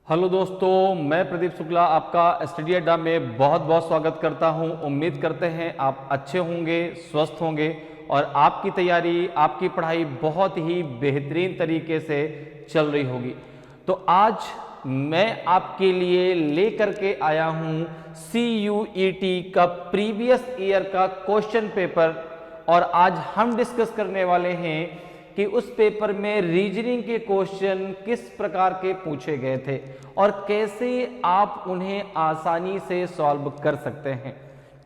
Hello दोस्तों, मैं प्रदीप शुक्ला आपका स्टडी अड्डा में बहुत बहुत स्वागत करता हूं। उम्मीद करते हैं आप अच्छे होंगे, स्वस्थ होंगे और आपकी तैयारी, आपकी पढ़ाई बहुत ही बेहतरीन तरीके से चल रही होगी। तो आज मैं आपके लिए लेकर के आया हूं CUET का प्रीवियस ईयर का क्वेश्चन पेपर और आज हम डिस्कस करने वाले हैं कि उस पेपर में रीजनिंग के क्वेश्चन किस प्रकार के पूछे गए थे और कैसे आप उन्हें आसानी से सॉल्व कर सकते हैं।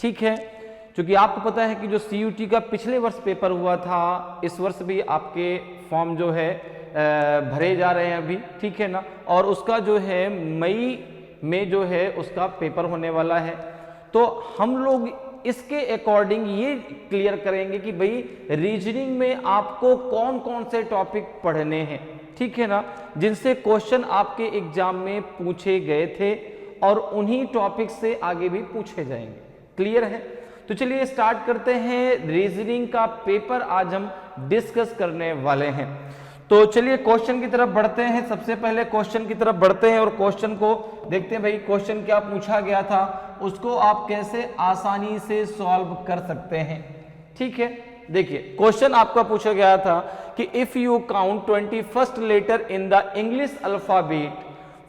ठीक है, क्योंकि आपको पता है कि जो CUT का पिछले वर्ष पेपर हुआ था, इस वर्ष भी आपके फॉर्म जो है भरे जा रहे हैं अभी, ठीक है ना, और उसका जो है मई में जो है उसका पेपर होने वाला है। तो हम लोग इसके अकॉर्डिंग ये क्लियर करेंगे कि भाई रीजनिंग में आपको कौन कौन से टॉपिक पढ़ने हैं, ठीक है ना, जिनसे क्वेश्चन आपके एग्जाम में पूछे गए थे और उन्हीं टॉपिक से आगे भी पूछे जाएंगे। क्लियर है? तो चलिए स्टार्ट करते हैं। रीजनिंग का पेपर आज हम डिस्कस करने वाले हैं। तो चलिए क्वेश्चन की तरफ बढ़ते हैं। सबसे पहले क्वेश्चन की तरफ बढ़ते हैं और क्वेश्चन को देखते हैं भाई क्वेश्चन क्या पूछा गया था, उसको आप कैसे आसानी से सॉल्व कर सकते हैं। ठीक है, देखिए क्वेश्चन आपका पूछा गया था कि if you count 21st letter in the English alphabet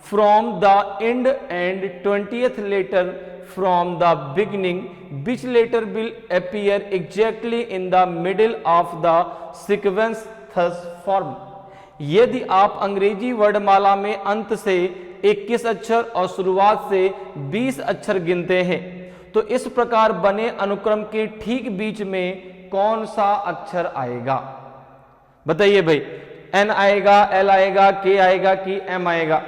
from the end and 20th letter from the beginning, which letter will appear exactly in the middle of the sequence thus formed? यदि आप अंग्रेजी वर्णमाला में अंत से 21 अक्षर और शुरुआत से 20 अक्षर गिनते हैं तो इस प्रकार बने अनुक्रम के ठीक बीच में कौन सा अक्षर आएगा? बताइए भाई, N आएगा, L आएगा, K आएगा कि M आएगा?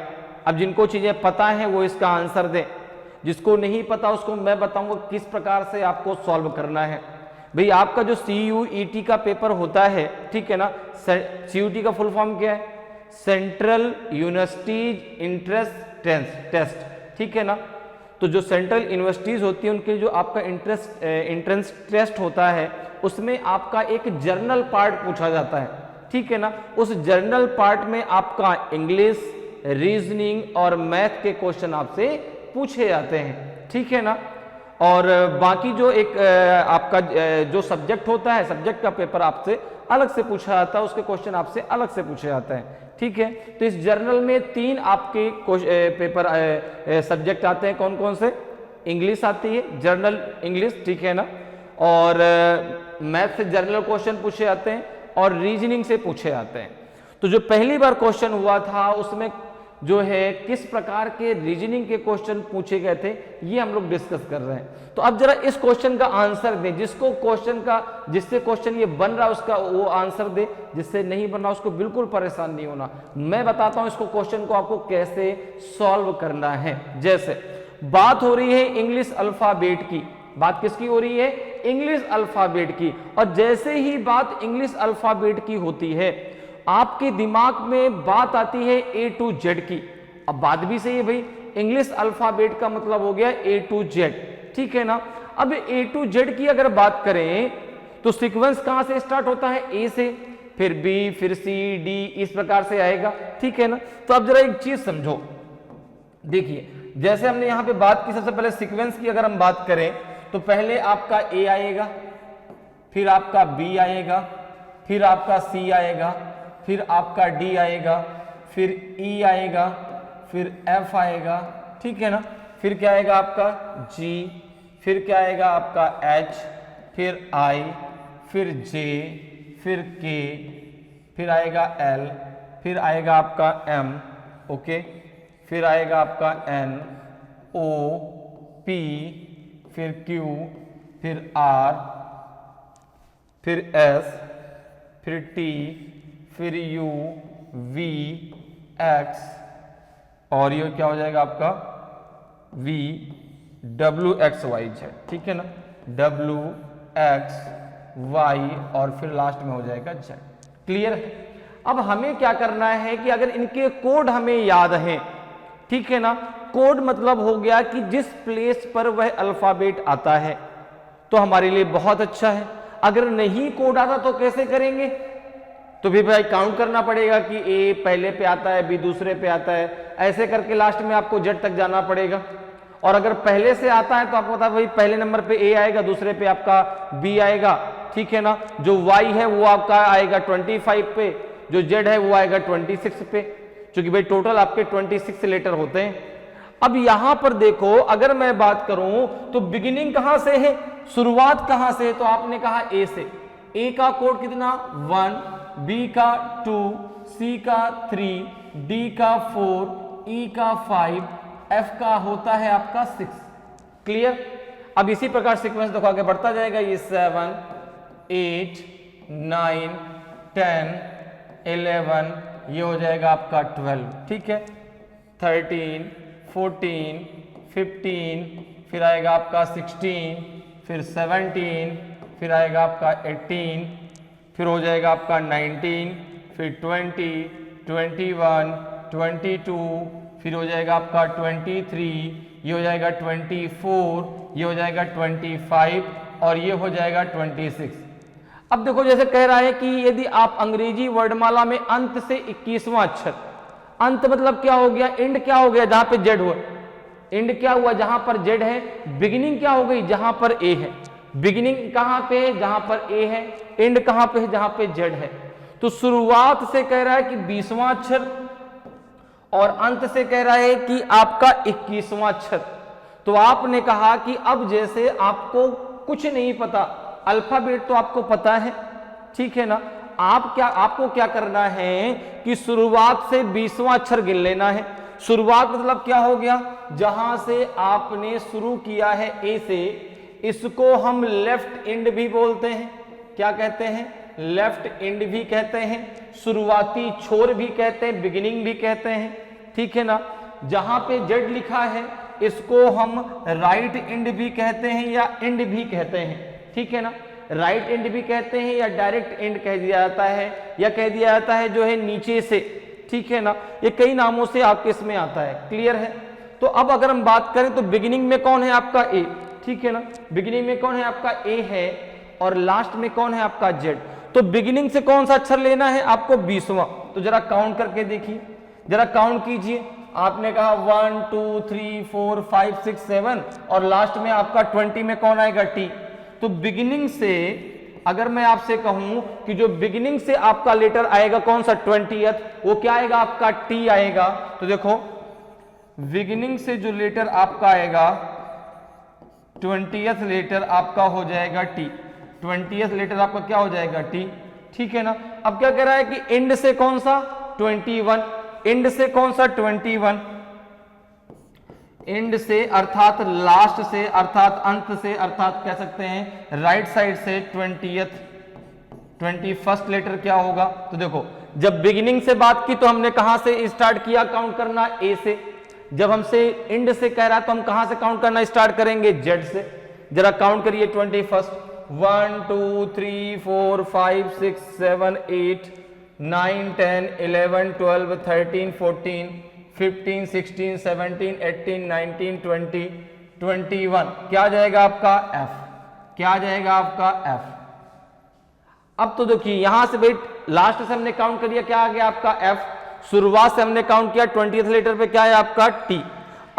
अब जिनको चीजें पता है वो इसका आंसर दें, जिसको नहीं पता उसको मैं बताऊंगा किस प्रकार से आपको सॉल्व करना है। भाई आपका जो CUET का पेपर होता है, ठीक है ना, CUET का फुल फॉर्म क्या है? सेंट्रल यूनिवर्सिटीज इंट्रेंस टेस्ट, ठीक है ना। तो जो सेंट्रल यूनिवर्सिटीज होती है उनके जो आपका इंट्रेंस टेस्ट होता है उसमें आपका एक जर्नल पार्ट पूछा जाता है, ठीक है ना। उस जर्नल पार्ट में आपका इंग्लिश, रीजनिंग और मैथ के क्वेश्चन आपसे पूछे जाते हैं, ठीक है ना। और बाकी जो एक आपका जो सब्जेक्ट होता है, सब्जेक्ट का पेपर आपसे अलग से पूछा जाता है, उसके क्वेश्चन आपसे अलग से पूछे जाते हैं, ठीक है। तो इस जर्नल में 3 आपके पेपर सब्जेक्ट आते हैं। कौन कौन से? इंग्लिश आती है, जर्नल इंग्लिश, ठीक है ना, और मैथ से जर्नल क्वेश्चन पूछे जाते हैं और रीजनिंग से पूछे जाते हैं। तो जो पहली बार क्वेश्चन हुआ था उसमें जो है किस प्रकार के रीजनिंग के क्वेश्चन पूछे गए थे ये हम लोग डिस्कस कर रहे हैं। तो अब जरा इस क्वेश्चन का आंसर दें, जिसको क्वेश्चन का, जिससे क्वेश्चन ये बन रहा है उसका वो आंसर दे, जिससे नहीं बन रहा उसको बिल्कुल परेशान नहीं होना। मैं बताता हूं इसको क्वेश्चन को आपको कैसे सॉल्व करना है। जैसे बात हो रही है इंग्लिश अल्फाबेट की, बात किसकी हो रही है? इंग्लिश अल्फाबेट की। और जैसे ही बात इंग्लिश अल्फाबेट की होती है आपके दिमाग में बात आती है A to Z की। अब बात भी सही है भाई, इंग्लिश अल्फाबेट का मतलब हो गया A to Z, ठीक है ना। अब A to Z की अगर बात करें तो सीक्वेंस कहां से स्टार्ट होता है? A से, फिर B, फिर C, D, इस प्रकार से आएगा, ठीक है ना। तो अब जरा एक चीज समझो, देखिए जैसे हमने यहां पे बात की, सबसे पहले सीक्वेंस की अगर हम बात करें तो पहले आपका A आएगा, फिर आपका B आएगा, फिर आपका C आएगा, फिर आपका D आएगा, फिर E आएगा, फिर F आएगा, ठीक है ना, फिर क्या आएगा आपका G, फिर क्या आएगा आपका H, फिर I, फिर J, फिर K, फिर आएगा L, फिर आएगा आपका M, ओके, फिर आएगा आपका N, O, P, फिर Q, फिर R, फिर S, फिर T, फिर U, V, X और ये क्या हो जाएगा आपका V, W, X, Y, Z, ठीक है ना, W, X, Y और फिर लास्ट में हो जाएगा Z। क्लियर है? अब हमें क्या करना है कि अगर इनके कोड हमें याद हैं, ठीक है ना, कोड मतलब हो गया कि जिस प्लेस पर वह अल्फाबेट आता है तो हमारे लिए बहुत अच्छा है। अगर नहीं कोड आता तो कैसे करेंगे? तो भी भाई काउंट करना पड़ेगा कि ए पहले पे आता है, बी दूसरे पे आता है, ऐसे करके लास्ट में आपको जेड तक जाना पड़ेगा। और अगर पहले से आता है तो आपको पता है भाई पहले नंबर पे ए आएगा, दूसरे पे आपका बी आएगा, ठीक है ना। जो वाई है वो आपका आएगा 25 पे, जो जेड है वो आएगा 26 पे, क्योंकि भाई टोटल आपके 26 लेटर होते हैं। अब यहां पर देखो, अगर मैं बात करूं तो बिगिनिंग कहां से है, शुरुआत कहां से है, तो आपने कहा ए से। ए का कोड कितना 1, बी का 2, सी का 3, डी का 4, ई का 5, एफ का होता है आपका 6। क्लियर। अब इसी प्रकार सीक्वेंस देखो आगे बढ़ता जाएगा, ये 7, 8, 9, 10, 11, ये हो जाएगा आपका 12, ठीक है। 13, 14, 15, फिर आएगा आपका 16, फिर 17, फिर आएगा आपका 18, फिर हो जाएगा आपका 19, फिर 20, 21, 22, फिर हो जाएगा आपका 23, ये हो जाएगा 24, ये हो जाएगा 25 और ये हो जाएगा 26। अब देखो जैसे कह रहा है कि यदि आप अंग्रेजी वर्णमाला में अंत से 21वां अक्षर, अंत मतलब क्या हो गया, एंड क्या हो गया जहां पे जेड हुआ, एंड क्या हुआ जहां पर जेड है, बिगिनिंग क्या हो गई जहां पर ए है, बिगिनिंग कहां पे है जहां पर ए है, एंड कहां पे है जहां पे जेड है। तो शुरुआत से कह रहा है कि 20वां अक्षर और अंत से कह रहा है कि आपका 21वां अक्षर। तो आपने कहा कि अब जैसे आपको कुछ नहीं पता, अल्फाबेट तो आपको पता है, ठीक है ना, आपको क्या करना है कि शुरुआत से 20वां अक्षर गिन लेना है। शुरुआत मतलब क्या हो गया, जहां से आपने शुरू किया है ए से, इसको हम लेफ्ट एंड भी बोलते हैं। क्या कहते हैं, लेफ्ट एंड भी कहते हैं, शुरुआती छोर भी कहते हैं, बिगिनिंग भी कहते हैं, ठीक है ना। जहां पे जेड लिखा है इसको हम राइट एंड भी कहते हैं या एंड भी कहते हैं, ठीक है ना। राइट एंड भी कहते हैं या डायरेक्ट एंड कह दिया जाता है, या कह दिया जाता है जो है नीचे से, ठीक है ना। ये कई नामों से आपके इसमें आता है, क्लियर है। तो अब अगर हम बात करें तो बिगिनिंग में कौन है आपका ए, ठीक है ना, बिगिनिंग में कौन है आपका ए है और लास्ट में कौन है आपका जेड। तो बिगिनिंग से कौन सा अक्षर लेना है आपको 20वां। तो जरा काउंट करके देखिए, जरा काउंट कीजिए। आपने कहा 1 2 3 4 5 6 7 और लास्ट में आपका 20 में कौन आएगा टी। तो बिगिनिंग से अगर मैं आपसे कहूं कि जो बिगिनिंग से आपका लेटर आएगा कौन सा 20th, वो क्या आएगा आपका टी आएगा। तो देखो बिगिनिंग से जो लेटर आपका आएगा 20th लेटर आपका हो जाएगा टी, 20th लेटर आपका क्या हो जाएगा टी, ठीक है ना। अब क्या कह रहा है कि एंड से कौन सा 21, एंड से कौन सा 21, एंड से अर्थात लास्ट से अर्थात अंत से अर्थात कह सकते हैं राइट साइड से 20th, 21st लेटर क्या होगा। तो देखो जब बिगिनिंग से बात की तो हमने कहां से स्टार्ट किया काउंट करना, ए से। जब हमसे एंड से कह रहा तो हम कहां से काउंट करना स्टार्ट करेंगे, जेड से। जरा काउंट करिए 21st, 1 2 3 4 5 6 7 8 9 10 11 12 13 14 15 16 17 18 19 20 21 क्या आ जाएगा आपका एफ, क्या आ जाएगा आपका एफ। अब तो देखिए यहां से भाई लास्ट से हमने काउंट कर लिया, क्या आ गया आपका एफ। शुरुआत से हमने काउंट किया 20th लेटर पे क्या है आपका टी।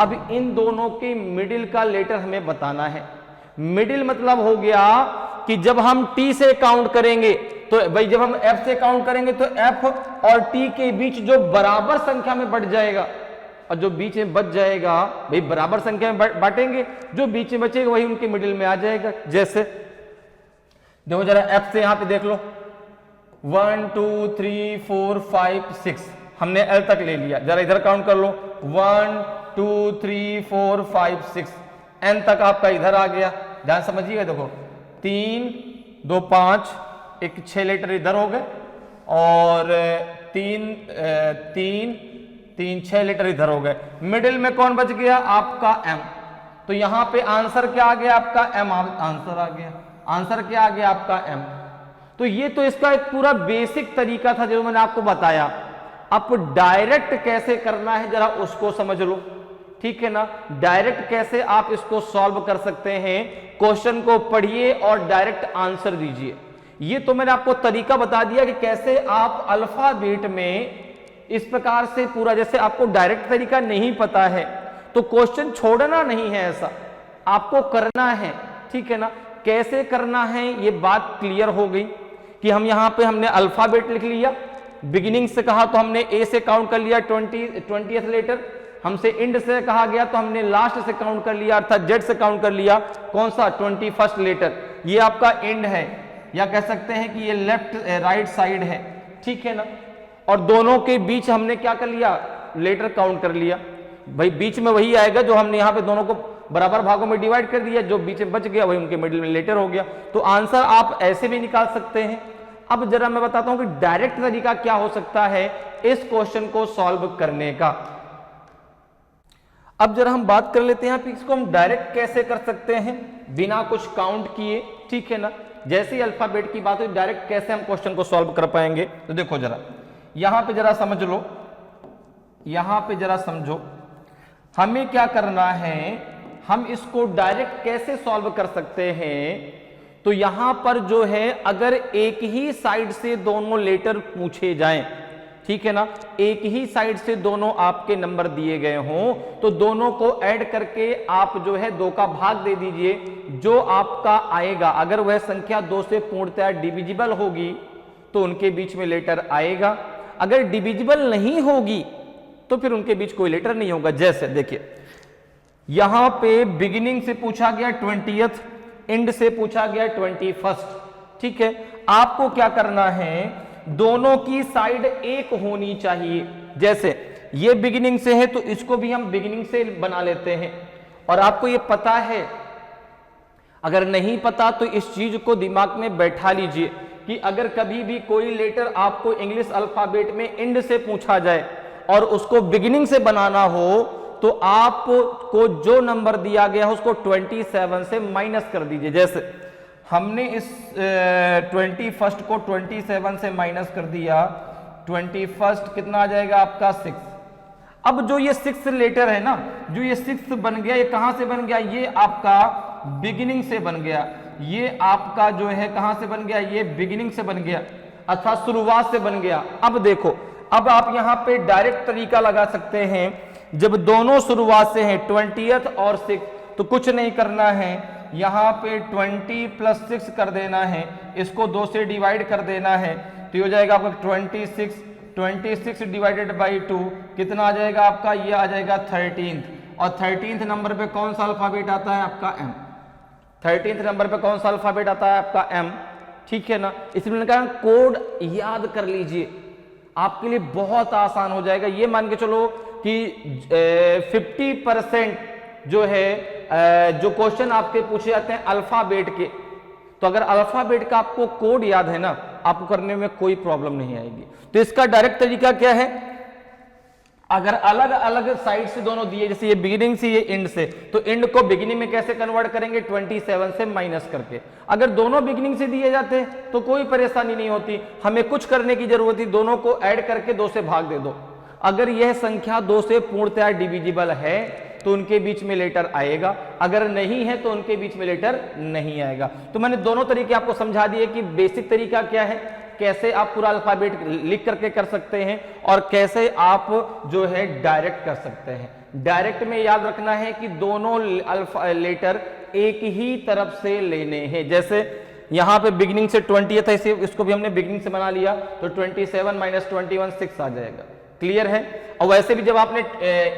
अब इन दोनों के मिडिल का लेटर हमें बताना है। मिडिल मतलब हो गया कि जब हम टी से काउंट करेंगे तो भाई जब हम एफ से काउंट करेंगे तो एफ और टी के बीच जो बराबर संख्या में बढ़ जाएगा और जो बीच में बच जाएगा भाई बराबर संख्या में बांटेंगे, जो बीच में बचेगा वही उनके मिडिल में आ जाएगा। जैसे देखो जरा एफ से यहां पे देख लो 1 2 3 4 5 6 हमने एल तक ले लिया, जरा इधर काउंट कर लो 1 2 3 4 5 6 एन तक आपका इधर आ गया। ध्यान समझिएगा, देखो 3 2 5 एक 6 लेटर इधर हो गए और 3 6 लेटर इधर हो गए। मिडिल में कौन बच गया आपका एम। तो यहां पे आंसर क्या आ गया आपका एम, आंसर आ गया, आंसर क्या आ गया आपका एम। तो ये तो इसका एक पूरा बेसिक तरीका था जो मैंने आपको बताया। अब डायरेक्ट कैसे करना है जरा उसको समझ लो, ठीक है ना। डायरेक्ट कैसे आप इसको सॉल्व कर सकते हैं, क्वेश्चन को पढ़िए और डायरेक्ट आंसर दीजिए। ये तो मैंने आपको तरीका बता दिया कि कैसे आप अल्फाबेट में इस प्रकार से पूरा, जैसे आपको डायरेक्ट तरीका नहीं पता है तो क्वेश्चन छोड़ना नहीं है, ऐसा आपको करना है, ठीक है ना। कैसे करना है ये बात क्लियर हो गई कि हम यहां पे हमने अल्फाबेट लिख लिया, बिगिनिंग से कहा तो हमने ए से काउंट कर लिया 20th लेटर, हमसे इंड से कहा गया तो हमने लास्ट से काउंट कर लिया, अर्थात जेड से काउंट कर लिया, कौन सा 21st लेटर, ये आपका इंड है, या कह सकते हैं कि ये लेफ्ट राइट साइड है, ठीक है ना। और दोनों के बीच हमने क्या कर लिया, लेटर काउंट कर लिया, भाई बीच में वही आएगा जो हमने यहाँ पे दोनों को बराबर भागों में डिवाइड कर दिया, जो बीच में बच गया वही उनके मिडिल में लेटर हो गया। तो आंसर आप ऐसे भी निकाल सकते हैं। अब जरा मैं बताता हूं कि डायरेक्ट तरीका क्या हो सकता है इस क्वेश्चन को सॉल्व करने का। अब जरा हम बात कर लेते हैं कि इसको हम डायरेक्ट कैसे कर सकते हैं बिना कुछ काउंट किए, ठीक है ना। जैसे ही अल्फाबेट की बात हुई, डायरेक्ट कैसे हम क्वेश्चन को सॉल्व कर पाएंगे, तो देखो जरा यहां पे जरा समझ लो, यहां पे जरा समझो हमें क्या करना है, हम इसको डायरेक्ट कैसे सॉल्व कर सकते हैं। तो यहां पर जो है अगर एक ही साइड से दोनों लेटर पूछे जाएं, ठीक है ना, एक ही साइड से दोनों आपके नंबर दिए गए हों तो दोनों को ऐड करके आप जो है 2 का भाग दे दीजिए, जो आपका आएगा अगर वह संख्या 2 से पूर्णतः डिविजिबल होगी तो उनके बीच में लेटर आएगा, अगर डिविजिबल नहीं होगी तो फिर उनके बीच कोई लेटर नहीं होगा। जैसे देखिए यहां पे बिगिनिंग से पूछा गया 20th, एंड से पूछा गया 21st, ठीक है। आपको क्या करना है, दोनों की साइड एक होनी चाहिए। जैसे ये बिगिनिंग से है तो इसको भी हम बिगिनिंग से बना लेते हैं। और आपको ये पता है, अगर नहीं पता तो इस चीज को दिमाग में बैठा लीजिए कि अगर कभी भी कोई लेटर आपको इंग्लिश अल्फाबेट में एंड से पूछा जाए और उसको बिगिनिंग से बनाना हो तो आपको जो नंबर दिया गया है उसको 27 से माइनस कर दीजिए। जैसे हमने इस 21st को 27 से माइनस कर दिया, 21st कितना आ जाएगा आपका 6। अब जो ये 6 लेटर है ना, जो ये 6 बन गया, ये कहां से बन गया, ये आपका बिगिनिंग से बन गया, ये आपका जो है कहां से बन गया, ये बिगिनिंग से बन गया, अर्थात शुरुआत से बन गया। अब देखो, अब आप यहां पे डायरेक्ट तरीका लगा सकते हैं, जब दोनों शुरुआत से हैं 20th और 6, तो कुछ नहीं करना है, यहां पे 20 + 6 कर देना है, इसको 2 से डिवाइड कर देना है, तो ये हो जाएगा आपका 26 डिवाइडेड बाई 2 कितना आ जाएगा आपका, ये आ जाएगा 13th। और 13th नंबर पे कौन सा अल्फाबेट आता है आपका M, 13th नंबर पे कौन सा अल्फाबेट आता है आपका M, ठीक है ना। इसलिए मैंने कहा कोड याद कर लीजिए, आपके लिए बहुत आसान हो जाएगा। ये मान के चलो कि 50% जो है जो क्वेश्चन आपके पूछे जाते हैं अल्फाबेट के, तो अगर अल्फाबेट का आपको कोड याद है ना, आपको करने में कोई प्रॉब्लम नहीं आएगी। तो इसका डायरेक्ट तरीका क्या है, अगर अलग अलग साइड से दोनों दिए, जैसे ये बिगिनिंग से ये एंड से, तो एंड को बिगिनिंग में कैसे कन्वर्ट करेंगे, 27 से माइनस करके। अगर दोनों बिगिनिंग से दिए जाते तो कोई परेशानी नहीं होती, हमें कुछ करने की जरूरत थी, दोनों को ऐड करके 2 से भाग दे दो। अगर यह संख्या 2 से पूर्णतः डिविजिबल है तो उनके बीच में लेटर आएगा, अगर नहीं है तो उनके बीच में लेटर नहीं आएगा। तो मैंने दोनों तरीके आपको समझा दिए कि बेसिक तरीका क्या है, कैसे आप पूरा अल्फाबेट लिख करके कर सकते हैं, और कैसे आप जो है डायरेक्ट कर सकते हैं। डायरेक्ट में याद रखना है कि दोनों लेटर एक ही तरफ से लेने हैं। जैसे यहां पे बिगिनिंग से 20th है, इसको भी हमने बिगिनिंग से बना लिया, तो 27 - 21 6 आ जाएगा। क्लियर है। और वैसे भी जब आपने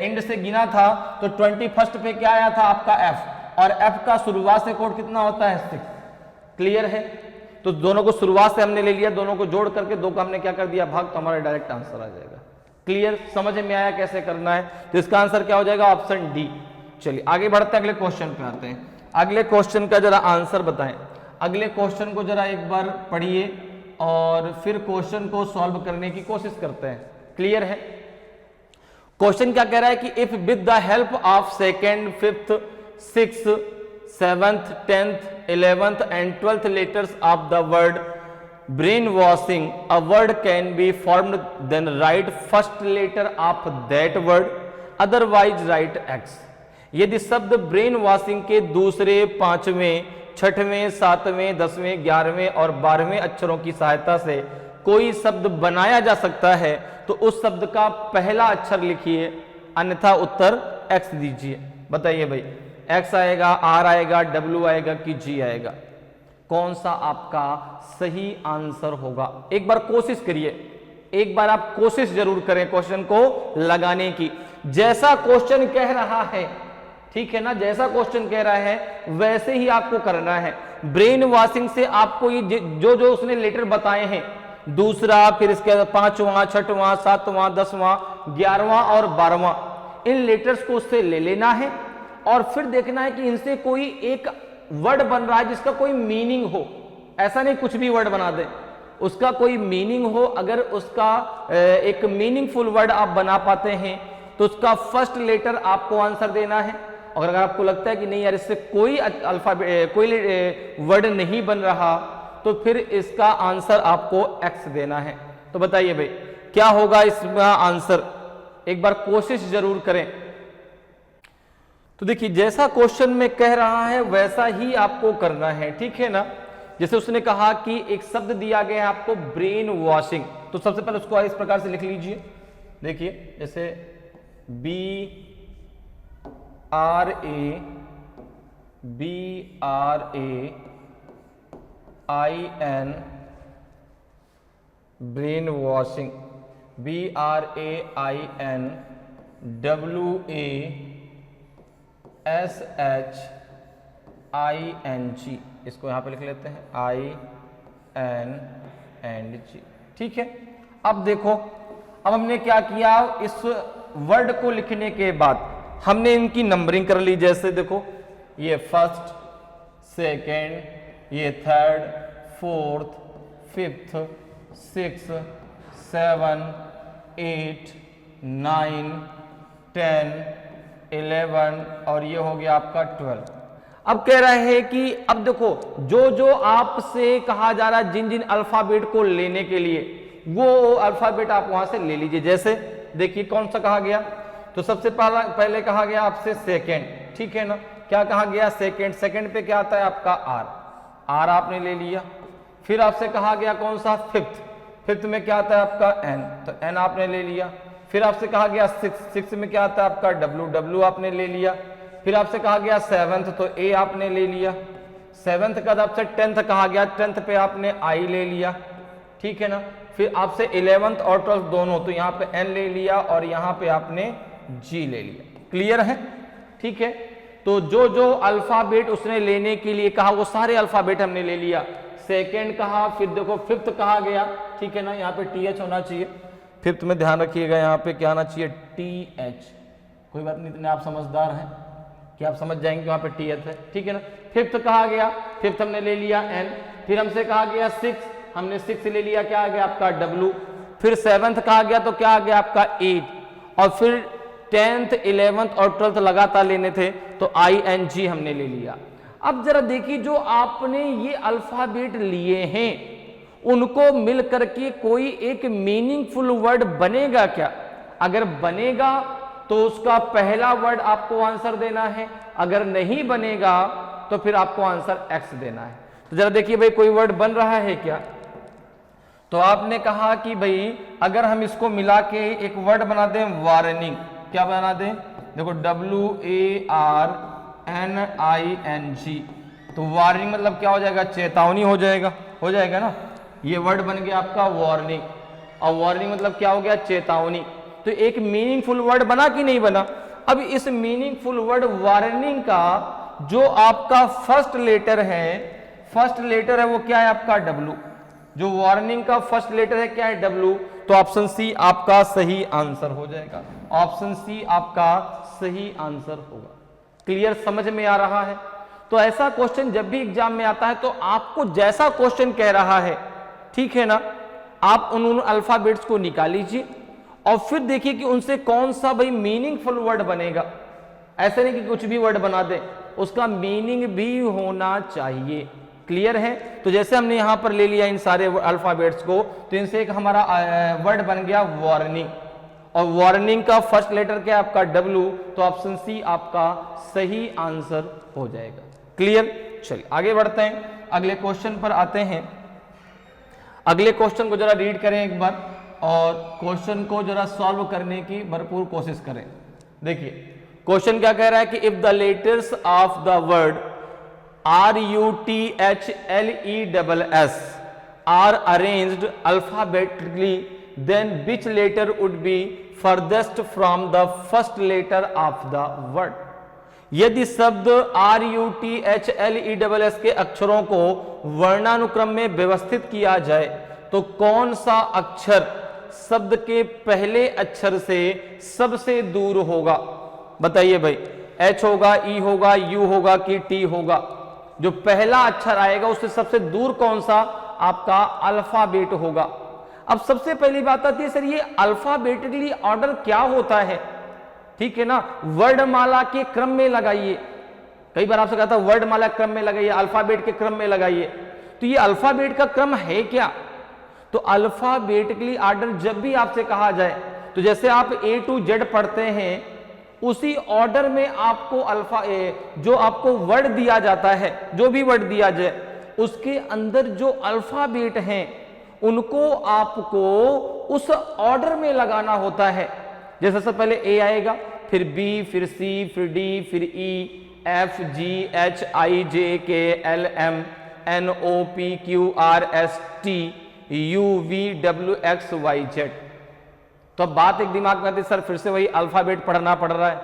एंड से गिना था तो 21st पे क्या आया था आपका F, और F का शुरुआत से कोड कितना होता है 6। क्लियर है। तो दोनों को शुरुआत से हमने ले लिया, दोनों को जोड़ करके 2 का हमने क्या कर दिया भाग, तो हमारा डायरेक्ट आंसर आ जाएगा। क्लियर, समझ में आया कैसे करना है। तो इसका आंसर क्या हो जाएगा, ऑप्शन डी। चलिए आगे बढ़ते हैं, अगले क्वेश्चन पे आते हैं। अगले क्वेश्चन का जरा आंसर बताएं। अगले क्वेश्चन को जरा एक बार पढ़िए और फिर क्वेश्चन को सॉल्व करने की कोशिश करते हैं। क्लियर है। क्वेश्चन क्या कह रहा है कि if with the help of 2nd, 5th, 6th, 7th, 10th, 11th and 12th letters of the word brainwashing, a word can be formed, then write first letter of that word, otherwise write X। यदि शब्द brain washing के दूसरे, 5वें छठवें, सातवें, 10वें, 11वें और 12वें अक्षरों की सहायता से कोई शब्द बनाया जा सकता है तो उस शब्द का पहला अक्षर लिखिए, अन्यथा उत्तर एक्स दीजिए। बताइए भाई, एक्स आएगा, आर आएगा, डब्ल्यू आएगा कि जी आएगा? कौन सा आपका सही आंसर होगा? एक बार कोशिश करिए, एक बार आप कोशिश जरूर करें क्वेश्चन को लगाने की। जैसा क्वेश्चन कह रहा है, ठीक है ना, जैसा क्वेश्चन कह रहा है वैसे ही आपको करना है। ब्रेन वॉशिंग से आपको ये जो जो उसने लेटर बताए हैं, दूसरा, फिर इसके बाद 5वां, 6वां, 7वां, 10वां, 11वां और 12वां, इन लेटर्स को उससे ले लेना है और फिर देखना है कि इनसे कोई एक वर्ड बन रहा है जिसका कोई मीनिंग हो। ऐसा नहीं कुछ भी वर्ड बना दे, उसका कोई मीनिंग हो। अगर उसका एक मीनिंगफुल वर्ड आप बना पाते हैं तो उसका फर्स्ट लेटर आपको आंसर देना है। और अगर आपको लगता है कि नहीं यार इससे कोई अल्फाबेट कोई वर्ड नहीं बन रहा तो फिर इसका आंसर आपको एक्स देना है। तो बताइए भाई क्या होगा इसका आंसर? एक बार कोशिश जरूर करें। तो देखिए जैसा क्वेश्चन में कह रहा है वैसा ही आपको करना है, ठीक है ना। जैसे उसने कहा कि एक शब्द दिया गया है आपको ब्रेन वॉशिंग, तो सबसे पहले उसको इस प्रकार से लिख लीजिए। देखिए जैसे BRAIN brain washing, BRAIN WASHING, इसको यहां पे लिख लेते हैं ING, ठीक है। अब देखो, अब हमने क्या किया, इस वर्ड को लिखने के बाद हमने इनकी नंबरिंग कर ली। जैसे देखो ये फर्स्ट, सेकेंड, ये थर्ड, फोर्थ, फिफ्थ, 6, 7, 8, 9, 10, 11 और ये हो गया आपका 12। अब कह रहे हैं कि अब देखो जो जो आपसे कहा जा रहा है जिन जिन अल्फाबेट को लेने के लिए वो अल्फाबेट आप वहां से ले लीजिए। जैसे देखिए कौन सा कहा गया, तो सबसे पहले कहा गया आपसे सेकेंड, ठीक है ना। क्या कहा गया? सेकेंड। सेकेंड पे क्या आता है आपका आर, आर आपने ले लिया। फिर आपसे कहा गया कौन सा? फिफ्थ। फिफ्थ में क्या आता है आपका? एन, तो एन आपने ले लिया। फिर आपसे कहा गया सिक्स, सिक्स में क्या आता है आपका? डब्ल्यू, डब्ल्यू आपने ले लिया। फिर आपसे कहा गया सेवंथ, तो ए आपने ले लिया। सेवंथ का आपसे टेंथ कहा गया, टेंथ पे आपने आई ले लिया, ठीक है ना। फिर आपसे 11th और 12th दोनों, तो यहाँ पे एन ले लिया और यहाँ पे आपने जी ले लिया। क्लियर है? ठीक है। तो जो जो अल्फाबेट उसने लेने के लिए कहा वो सारे अल्फाबेट हमने ले लिया। सेकेंड कहा, फिर देखो फिफ्थ कहा गया, ठीक है ना। यहाँ पे टी एच होना चाहिए, फिफ्थ में ध्यान रखिएगा, यहाँ पे क्या आना चाहिए? T H. कोई बात नहीं, इतने आप समझदार हैं कि आप समझ जाएंगे वहां पे टी एच है, ठीक है ना। फिफ्थ कहा गया, फिफ्थ हमने ले लिया एन। फिर हमसे कहा गया सिक्स, हमने सिक्स ले लिया, क्या आ गया आपका? डब्ल्यू। फिर सेवंथ कहा गया तो क्या आ गया आपका? 8। और फिर 10th, 11th और 12th लगातार लेने थे तो ING हमने ले लिया। अब जरा देखिए जो आपने ये अल्फाबेट लिए हैं उनको मिल करके कोई एक मीनिंगफुल वर्ड बनेगा क्या? अगर बनेगा तो उसका पहला वर्ड आपको आंसर देना है, अगर नहीं बनेगा तो फिर आपको आंसर एक्स देना है। तो जरा देखिए भाई कोई वर्ड बन रहा है क्या? तो आपने कहा कि भाई अगर हम इसको मिला के एक वर्ड बना दें वार्निंग, क्या बना दें? देखो WARNING, तो वार्निंग मतलब क्या हो जाएगा? चेतावनी हो जाएगा, हो जाएगा ना। ये वर्ड बन गया आपका वार्निंग, और वार्निंग मतलब क्या हो गया? चेतावनी। तो एक मीनिंगफुल वर्ड बना कि नहीं बना? अब इस मीनिंगफुल वर्ड वार्निंग का जो आपका फर्स्ट लेटर है, फर्स्ट लेटर है वो क्या है आपका? डब्ल्यू। जो वार्निंग का फर्स्ट लेटर है क्या है? डब्ल्यू। तो ऑप्शन सी आपका सही आंसर हो जाएगा, ऑप्शन सी आपका सही आंसर होगा। क्लियर, समझ में आ रहा है? तो ऐसा क्वेश्चन जब भी एग्जाम में आता है तो आपको जैसा क्वेश्चन कह रहा है, ठीक है ना, आप उन अल्फाबेट्स को निकाल लीजिए और फिर देखिए कि उनसे कौन सा भाई मीनिंगफुल वर्ड बनेगा। ऐसे नहीं कि कुछ भी वर्ड बना दे, उसका मीनिंग भी होना चाहिए। क्लियर है? तो जैसे हमने यहां पर ले लिया इन सारे अल्फाबेट्स को, तो इनसे एक हमारा वर्ड बन गया वार्निंग, और वार्निंग का फर्स्ट लेटर क्या है आपका? डब्ल्यू। तो ऑप्शन सी आपका सही आंसर हो जाएगा। क्लियर? चलिए आगे बढ़ते हैं, अगले क्वेश्चन पर आते हैं। अगले क्वेश्चन को जरा रीड करें एक बार और क्वेश्चन को जरा सॉल्व करने की भरपूर कोशिश करें। देखिए क्वेश्चन क्या कह रहा है कि if the letters of the word RUTHLESS are arranged alphabetically, then which letter would be furthest from the first letter of the word? यदि शब्द RUTHLESS के अक्षरों को वर्णानुक्रम में व्यवस्थित किया जाए तो कौन सा अक्षर शब्द के पहले अक्षर से सबसे दूर होगा? बताइए भाई, H होगा, E होगा, U होगा कि T होगा? जो पहला अक्षर आएगा उससे सबसे दूर कौन सा आपका अल्फाबेट होगा। अब सबसे पहली बात आती है सर ये अल्फाबेटिकली ऑर्डर क्या होता है, ठीक है ना, वर्णमाला के क्रम में लगाइए। कई बार आपसे कहता है वर्णमाला क्रम में लगाइए, अल्फाबेट के क्रम में लगाइए, तो ये अल्फाबेट का क्रम है क्या? तो अल्फाबेटिकली ऑर्डर जब भी आपसे कहा जाए तो जैसे आप A to Z पढ़ते हैं उसी ऑर्डर में आपको जो आपको वर्ड दिया जाता है, जो भी वर्ड दिया जाए उसके अंदर जो अल्फाबेट हैं उनको आपको उस ऑर्डर में लगाना होता है। जैसे सबसे पहले A आएगा, फिर B, फिर C, फिर D, फिर E, F, G, H, I, J, K, L, M, N, O, P, Q, R, S, T, U, V, W, X, Y, Z। तो अब बात एक दिमाग में आती है सर फिर से वही अल्फाबेट पढ़ना पड़ रहा है,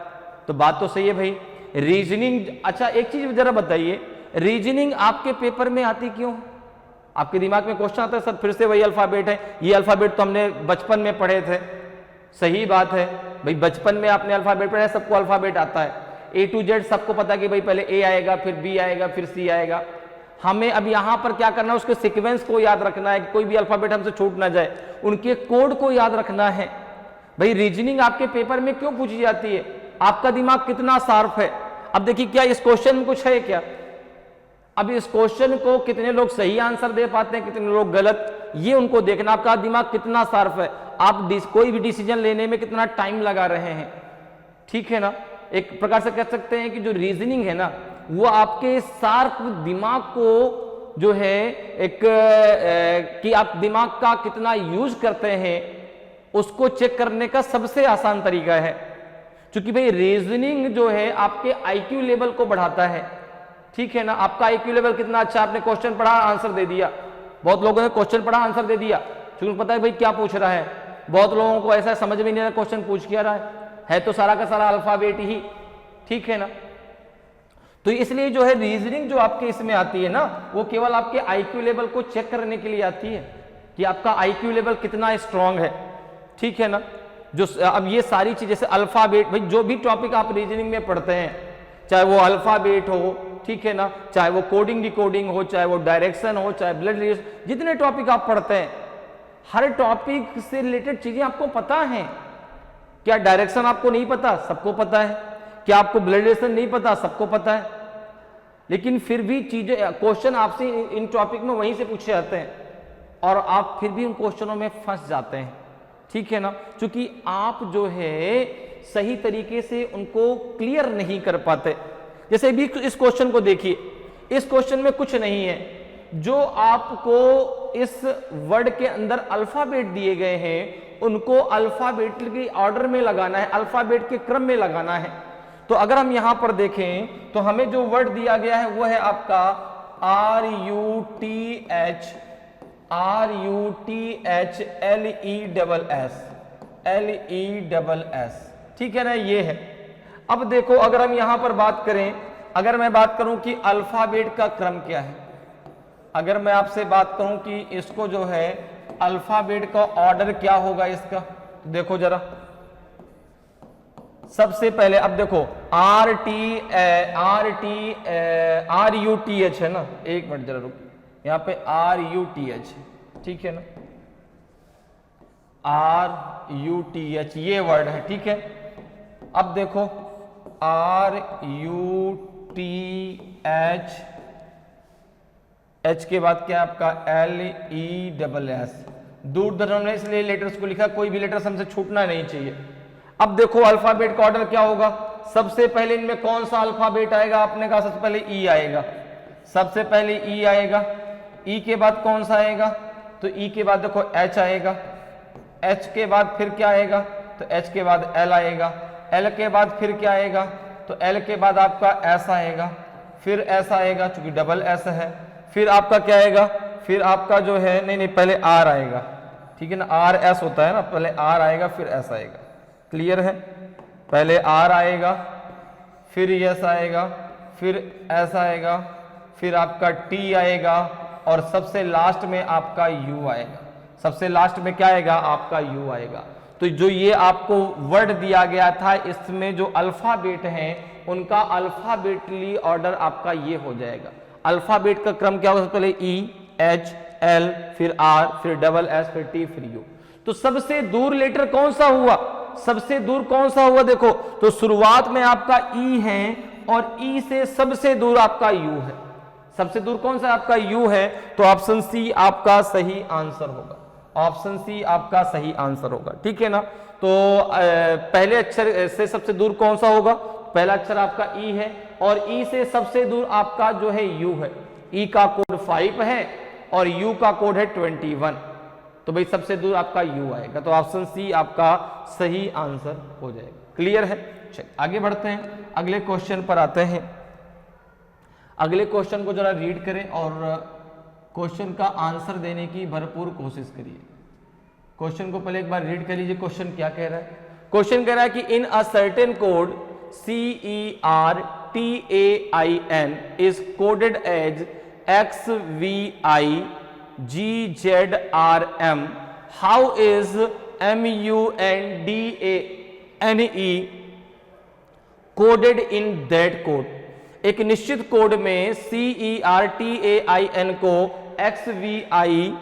तो बात तो सही है भाई। रीजनिंग, अच्छा एक चीज जरा बताइए, रीजनिंग आपके पेपर में आती क्यों? आपके दिमाग में क्वेश्चन आता है सर फिर से वही अल्फाबेट है, ये अल्फाबेट तो हमने बचपन में पढ़े थे। सही बात है भाई, बचपन में आपने अल्फाबेट पढ़ा है, सबको अल्फाबेट आता है, A to Z सबको पता है कि भाई पहले A आएगा, फिर B आएगा, फिर C आएगा। हमें अब यहां पर क्या करना है, उसके सीक्वेंस को याद रखना है, कोई भी अल्फाबेट हमसे छूट ना जाए, उनके कोड को याद रखना है। भाई रीजनिंग आपके पेपर में क्यों पूछी जाती है? आपका दिमाग कितना शार्प है। अब देखिए क्या इस क्वेश्चन में कुछ है क्या? अब इस क्वेश्चन को कितने लोग सही आंसर दे पाते हैं, कितने लोग गलत, ये उनको देखना, आपका दिमाग कितना शार्प है, आप कोई भी डिसीजन लेने में कितना टाइम लगा रहे हैं, ठीक है ना। एक प्रकार से कह सकते हैं कि जो रीजनिंग है ना वो आपके शार्प दिमाग को जो है एक कि आप दिमाग का कितना यूज करते हैं उसको चेक करने का सबसे आसान तरीका है। क्योंकि भाई रीजनिंग जो है आपके आईक्यू लेवल को बढ़ाता है, ठीक है ना। आपका आईक्यू लेवल कितना अच्छा, आपने क्वेश्चन पढ़ा आंसर दे दिया, बहुत लोगों ने क्वेश्चन पढ़ा आंसर दे दिया, क्योंकि पता है भाई क्या पूछ रहा है। बहुत लोगों को ऐसा समझ में नहीं आ रहा क्वेश्चन पूछ क्या रहा है तो सारा का सारा अल्फाबेट ही, ठीक है ना। तो इसलिए जो है रीजनिंग जो आपके इसमें आती है ना वो केवल आपके आईक्यू लेवल को चेक करने के लिए आती है कि आपका आईक्यू लेवल कितना स्ट्रांग है, ठीक है ना। जो अब ये सारी चीज जैसे अल्फाबेट, भाई जो भी टॉपिक आप रीजनिंग में पढ़ते हैं, चाहे वो अल्फाबेट हो, ठीक है ना, चाहे वो कोडिंग डिकोडिंग हो, चाहे वो डायरेक्शन हो, चाहे ब्लड रिलेशन, जितने टॉपिक आप पढ़ते हैं हर टॉपिक से रिलेटेड चीजें आपको पता हैं। क्या डायरेक्शन आपको नहीं पता? सबको पता है। क्या आपको ब्लड रिलेशन नहीं पता? सबको पता है। लेकिन फिर भी चीजें, क्वेश्चन आपसे इन टॉपिक में वहीं से पूछे जाते हैं और आप फिर भी उन क्वेश्चनों में फंस जाते हैं, ठीक है ना, क्योंकि आप जो है सही तरीके से उनको क्लियर नहीं कर पाते। जैसे भी इस क्वेश्चन को देखिए, इस क्वेश्चन में कुछ नहीं है, जो आपको इस वर्ड के अंदर अल्फाबेट दिए गए हैं उनको अल्फाबेट के ऑर्डर में लगाना है, अल्फाबेट के क्रम में लगाना है। तो अगर हम यहां पर देखें तो हमें जो वर्ड दिया गया है वो है आपका RUTHLESS, ठीक है ना, ये है। अब देखो अगर हम यहां पर बात करें, अगर मैं बात करूं कि अल्फाबेट का क्रम क्या है, अगर मैं आपसे बात करूं कि इसको जो है अल्फाबेट का ऑर्डर क्या होगा इसका, तो देखो जरा सबसे पहले अब देखो RUTH है ना, एक मिनट जरा रुक, यहां पे RUTH, ठीक है ना, RUTH ये वर्ड है, ठीक है। अब देखो RUTH, H के बाद क्या आपका LESS, दूर दराज ने इसलिए लेटर्स को लिखा, कोई भी लेटर्स हमसे छूटना नहीं चाहिए। अब देखो अल्फाबेट का ऑर्डर क्या होगा, सबसे पहले इनमें कौन सा अल्फाबेट आएगा, आपने कहा सबसे पहले E आएगा, सबसे पहले ई आएगा, ई के बाद कौन सा आएगा, तो ई के बाद देखो एच आएगा, एच के बाद फिर क्या आएगा, तो एच के बाद एल आएगा, एल के बाद फिर क्या आएगा, तो एल के बाद आपका एस आएगा, फिर एस आएगा चूंकि डबल एस है, फिर आपका क्या आएगा, फिर आपका जो है नहीं पहले आर आएगा, ठीक है ना, आर एस होता है ना, पहले आर आएगा फिर एस आएगा, क्लियर है, पहले आर आएगा फिर एस आएगा फिर एस आएगा फिर आपका टी आएगा और सबसे लास्ट में आपका यू आएगा, सबसे लास्ट में क्या आएगा, आपका यू आएगा। तो जो ये आपको वर्ड दिया गया था इसमें जो अल्फाबेट हैं उनका अल्फाबेटली ऑर्डर आपका ये हो जाएगा। अल्फाबेट का क्रम क्या होगा, सबसे पहले ई, एच, एल, फिर आर, फिर डबल एस, फिर टी, फिर यू। तो सबसे दूर लेटर कौन सा हुआ, सबसे दूर कौन सा हुआ, देखो तो शुरुआत में आपका ई है और ई से सबसे दूर आपका यू है, सबसे दूर कौन सा आपका यू है, तो ऑप्शन सी आपका सही आंसर होगा, ऑप्शन सी आपका सही आंसर होगा, ठीक है ना। तो पहले अक्षर से सबसे दूर कौन सा होगा, पहला अक्षर आपका ई है और ई से सबसे दूर आपका जो है यू है, ई का कोड 5 है और यू का कोड है 21, तो भाई सबसे दूर आपका यू आएगा, तो ऑप्शन सी आपका सही आंसर हो जाएगा, क्लियर है। चलिए आगे बढ़ते हैं, अगले क्वेश्चन पर आते हैं। अगले क्वेश्चन को जरा रीड करें और क्वेश्चन का आंसर देने की भरपूर कोशिश करिए। क्वेश्चन को पहले एक बार रीड कर लीजिए, क्वेश्चन क्या कह रहा है। क्वेश्चन कह रहा है कि in a certain code CERTAIN is coded as XVIGZRM. How is MUNDANE coded in that code? एक निश्चित कोड में CERTAIN को XVIGZRM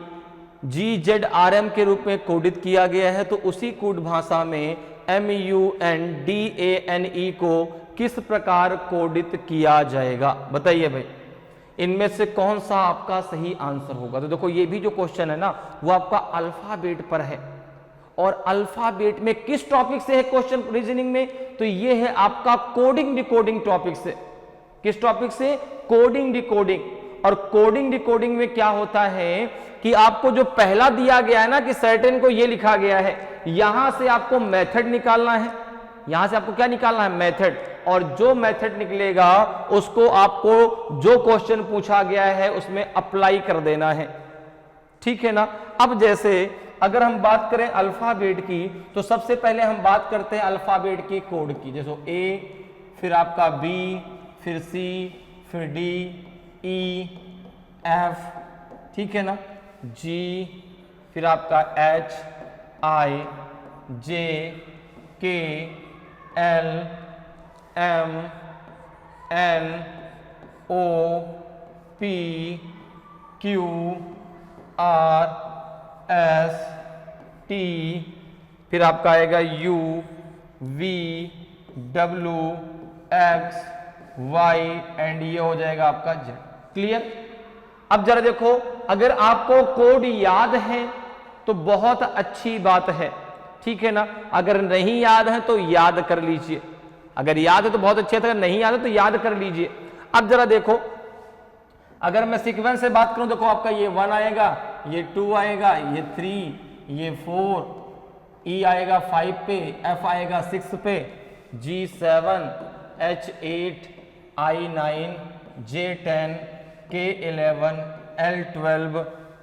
के रूप में कोडित किया गया है, तो उसी कोड भाषा में MUNDANE को किस प्रकार कोडित किया जाएगा, बताइए भाई इनमें से कौन सा आपका सही आंसर होगा। तो देखो ये भी जो क्वेश्चन है ना वो आपका अल्फाबेट पर है और अल्फाबेट में किस टॉपिक से है क्वेश्चन रीजनिंग में, तो ये है आपका कोडिंग डिकोडिंग टॉपिक से। किस टॉपिक से, कोडिंग डिकोडिंग। और कोडिंग डिकोडिंग में क्या होता है कि आपको जो पहला दिया गया है ना कि सर्टेन को ये लिखा गया है, यहां से आपको मेथड निकालना है, यहां से आपको क्या निकालना है, मेथड, और जो मेथड निकलेगा उसको आपको जो क्वेश्चन पूछा गया है उसमें अप्लाई कर देना है, ठीक है ना। अब जैसे अगर हम बात करें अल्फाबेट की तो सबसे पहले हम बात करते हैं अल्फाबेट की कोड की, जैसे ए, फिर आपका बी, फिर सी, फिर डी, ई, एफ, ठीक है ना, जी, फिर आपका H, I, J, K, L, M, N, O, P, Q, R, S, T, फिर आपका आएगा U, V, W, X, Y and ये हो जाएगा आपका जेड, क्लियर। अब जरा देखो अगर आपको कोड याद है तो बहुत अच्छी बात है, ठीक है ना, अगर नहीं याद है तो याद कर लीजिए, अगर याद है तो बहुत अच्छी है, अगर नहीं याद है तो याद कर लीजिए। अब जरा देखो अगर मैं सीक्वेंस से बात करूं, देखो आपका ये 1 आएगा, ये 2 आएगा, ये 3, ये 4, ई आएगा 5 पे, एफ आएगा 6 पे, जी 7, H 8, I 9, J 10, K 11, L 12,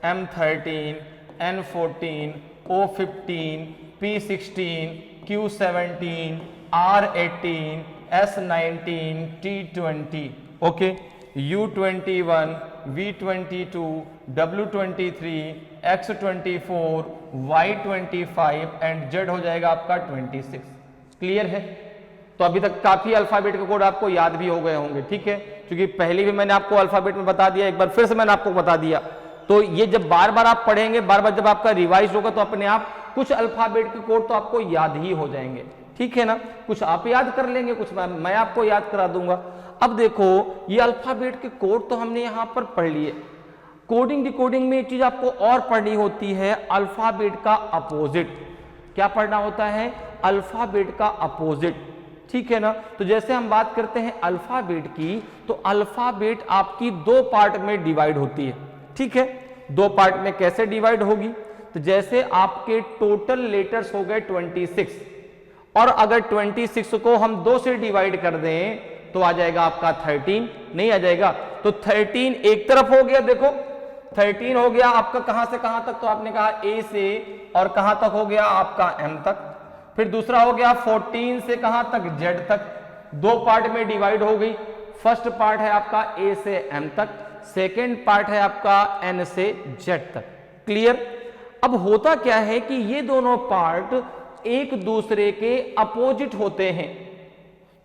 M 13, N 14, O 15, P 16, Q 17, R 18, S 19, T 20, okay, U 21, V 22, W 23, X 24, Y 25 and Z हो जाएगा आपका 26, क्लियर है। तो अभी तक काफी अल्फाबेट के कोड आपको याद भी हो गए होंगे, ठीक है, क्योंकि पहले भी मैंने आपको अल्फाबेट में बता दिया, एक बार फिर से मैंने आपको बता दिया। तो ये जब बार बार आप पढ़ेंगे, बार बार जब आपका रिवाइज होगा तो अपने आप कुछ अल्फाबेट के कोड तो आपको याद ही हो जाएंगे, ठीक है ना, कुछ आप याद कर लेंगे, कुछ मैं आपको याद करा दूंगा। अब देखो ये अल्फाबेट के कोड तो हमने यहां पर पढ़ लिए, कोडिंग डिकोडिंग में एक चीज आपको और पढ़नी होती है, अल्फाबेट का अपोजिट। क्या पढ़ना होता है, अल्फाबेट का अपोजिट, ठीक है ना। तो जैसे हम बात करते हैं अल्फाबेट की, तो अल्फाबेट आपकी दो पार्ट में डिवाइड होती है, ठीक है। दो पार्ट में कैसे डिवाइड होगी, तो जैसे आपके टोटल लेटर्स हो गए 26, और अगर 26 को हम 2 से डिवाइड कर दें तो आ जाएगा आपका 13, नहीं आ जाएगा। तो 13 एक तरफ हो गया, देखो 13 हो गया आपका कहां से कहां तक, तो आपने कहा ए से, और कहां तक हो गया आपका एम तक। फिर दूसरा हो गया 14 से कहां तक, जेड तक। दो पार्ट में डिवाइड हो गई, फर्स्ट पार्ट है आपका ए से एम तक, सेकेंड पार्ट है आपका एन से जेड तक। क्लियर। अब होता क्या है कि ये दोनों पार्ट एक दूसरे के अपोजिट होते हैं,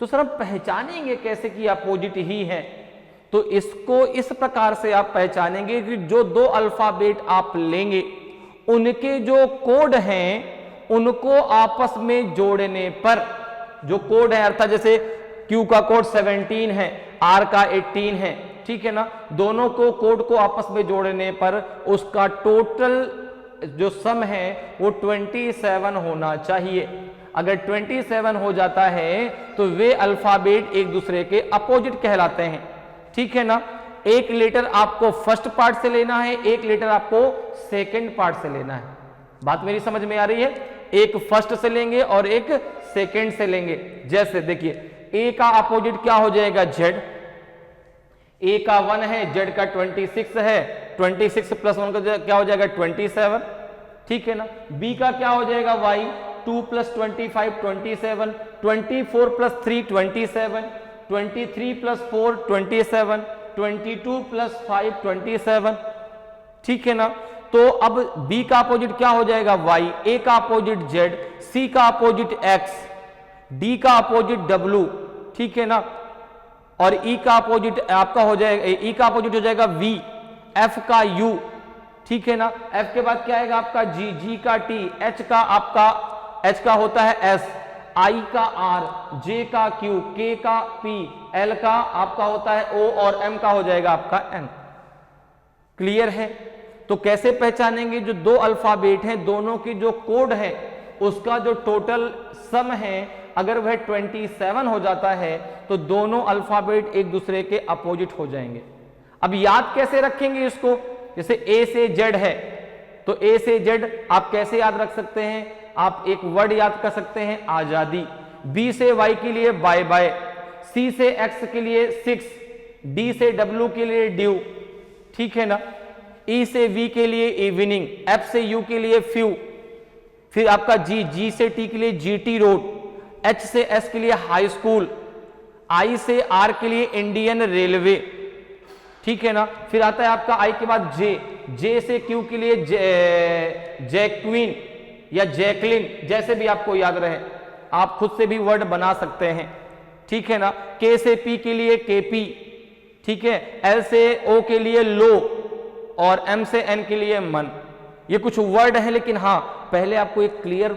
तो सर हम पहचानेंगे कैसे कि अपोजिट ही है, तो इसको इस प्रकार से आप पहचानेंगे कि जो दो अल्फाबेट आप लेंगे उनके जो कोड हैं उनको आपस में जोड़ने पर, जो कोड है अर्थात जैसे Q का कोड 17 है, R का 18 है, ठीक है ना, दोनों को कोड को आपस में जोड़ने पर उसका टोटल जो सम है वो 27 होना चाहिए। अगर 27 हो जाता है तो वे अल्फाबेट एक दूसरे के अपोजिट कहलाते हैं, ठीक है ना। एक लेटर आपको फर्स्ट पार्ट से लेना है, एक लेटर आपको सेकंड पार्ट से लेना है। बात मेरी समझ में आ रही है। एक फर्स्ट से लेंगे और एक सेकंड से लेंगे। जैसे देखिए ए का अपोजिट क्या हो जाएगा, जेड। ए का 1 है, जेड का 26 है, 26 प्लस 1 का क्या हो जाएगा 27, ठीक है ना। बी का क्या हो जाएगा वाई, 2 प्लस 25 27, 24 प्लस 3 27, 23 प्लस 4 27, 22 प्लस 5 27, ठीक है ना। तो अब B का अपोजिट क्या हो जाएगा Y, A का अपोजिट Z, C का अपोजिट X, D का अपोजिट W, ठीक है ना। और E का अपोजिट आपका हो जाएगा, E का अपोजिट हो जाएगा V, F का U, ठीक है ना। F के बाद क्या आएगा आपका G, G का T, H का आपका H का होता है S, I का R, J का Q, K का P, L का आपका होता है O, और M का हो जाएगा आपका N। क्लियर है। तो कैसे पहचानेंगे, जो दो अल्फाबेट हैं दोनों की जो कोड है उसका जो टोटल सम है अगर वह 27 हो जाता है तो दोनों अल्फाबेट एक दूसरे के अपोजिट हो जाएंगे। अब याद कैसे रखेंगे इसको, जैसे ए से जेड है तो ए से जेड आप कैसे याद रख सकते हैं, आप एक वर्ड याद कर सकते हैं आजादी। बी से वाई के लिए बाय बाय, सी से एक्स के लिए 6, डी से डब्ल्यू के लिए ड्यू, ठीक है ना। ई से वी के लिए इवनिंग, एफ से यू के लिए फ्यू, फिर आपका जी, जी से टी के लिए जीटी रोड, एच से एस के लिए हाई स्कूल, आई से आर के लिए इंडियन रेलवे, ठीक है ना। फिर आता है आपका आई के बाद जे, जे से क्यू के लिए जैक्विन या जैकलिन, जैसे भी आपको याद रहे, आप खुद से भी वर्ड बना सकते हैं, ठीक है ना। के से पी के लिए केपी, ठीक है। एल से ओ के लिए लो, और एम से एन के लिए मन। ये कुछ वर्ड है, लेकिन हाँ पहले आपको एक क्लियर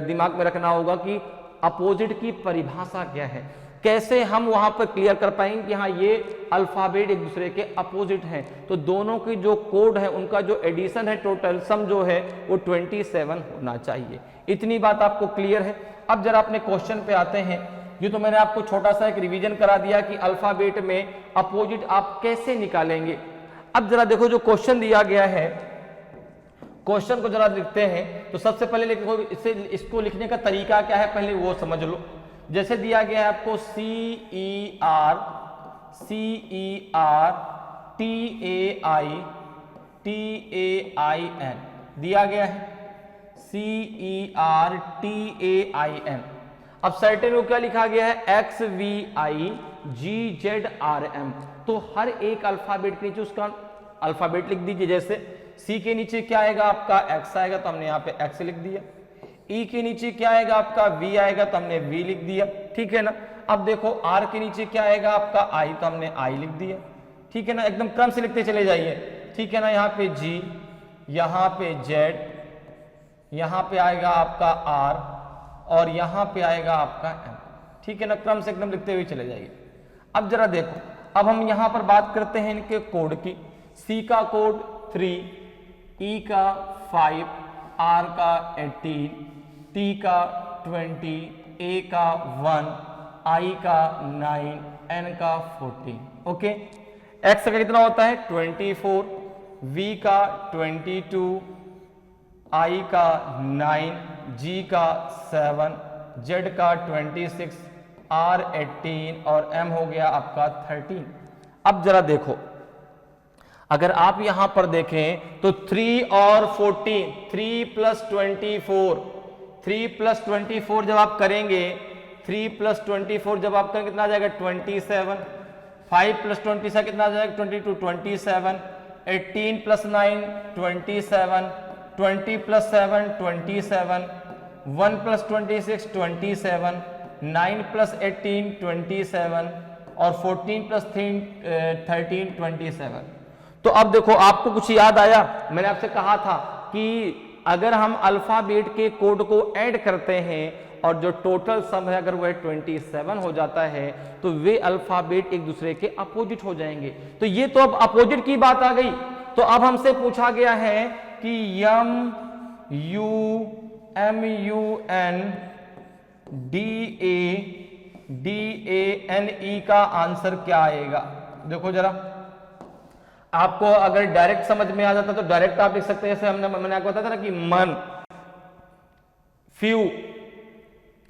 दिमाग में रखना होगा कि अपोजिट की परिभाषा क्या है, कैसे हम वहां पर क्लियर कर पाएंगे कि हाँ ये अल्फाबेट एक दूसरे के अपोजिट हैं। तो दोनों की जो कोड है उनका जो एडिशन है टोटल सम जो है वो 27 होना चाहिए। इतनी बात आपको क्लियर है। अब जरा अपने क्वेश्चन पे आते हैं। ये तो मैंने आपको छोटा सा एक रिवीजन करा दिया कि अल्फाबेट में अपोजिट आप कैसे निकालेंगे। अब जरा देखो जो क्वेश्चन दिया गया है, क्वेश्चन को जरा लिखते हैं। तो सबसे पहले इसको लिखने का तरीका क्या है पहले वो समझ लो। जैसे दिया गया है आपको CERTAIN दिया गया है, CERTAIN। अब सर्टेन को क्या लिखा गया है XVIGZRM। तो हर एक अल्फाबेट के नीचे उसका अल्फाबेट लिख दीजिए। जैसे सी के नीचे क्या आएगा आपका एक्स आएगा तो हमने यहाँ पे एक्स लिख दिया, ई के नीचे क्या आएगा आपका वी आएगा तो हमने वी लिख दिया, ठीक है ना। अब देखो आर के नीचे क्या आएगा आपका आई तो हमने आई लिख दिया, ठीक है ना। एकदम क्रम से लिखते चले जाइए, ठीक है ना। यहाँ पे जी, यहाँ पे जेड, यहाँ पे आएगा आपका आर और यहाँ पे आएगा आपका एम, ठीक है ना। क्रम से एकदम लिखते हुए चले जाइए। अब जरा देखो, अब हम यहाँ पर बात करते हैं इनके कोड की। सी का कोड 3, ई का 5, आर का 18, टी का 20, A का 1, I का 9, N का 14। ओके, X का कितना होता है 24, V का 22, I का 9, G का 7, Z का 26, R 18 और M हो गया आपका 13। अब जरा देखो, अगर आप यहां पर देखें तो 3 और 14, 3 प्लस 24, 3 प्लस 24 जब आप करेंगे, 3 प्लस 24 जब आप करेंगे कितना आ जाएगा 27, 5 प्लस 27 कितना आ जाएगा 22, 27, 18 प्लस 9 27, 20 प्लस 7 27, 1 प्लस 26 27, 9 प्लस 18 27 और 14 प्लस 13 27। तो अब देखो, आपको कुछ याद आया? मैंने आपसे कहा था कि अगर हम अल्फाबेट के कोड को ऐड करते हैं और जो टोटल सम है अगर वह 27 हो जाता है तो वे अल्फाबेट एक दूसरे के अपोजिट हो जाएंगे। तो ये तो अब अपोजिट की बात आ गई। तो अब हमसे पूछा गया है कि MUMUNDANE का आंसर क्या आएगा? देखो जरा, आपको अगर डायरेक्ट समझ में आ जाता तो डायरेक्ट आप लिख सकते हैं, जैसे मैंने आपको बताया था ना कि मन, फ्यू,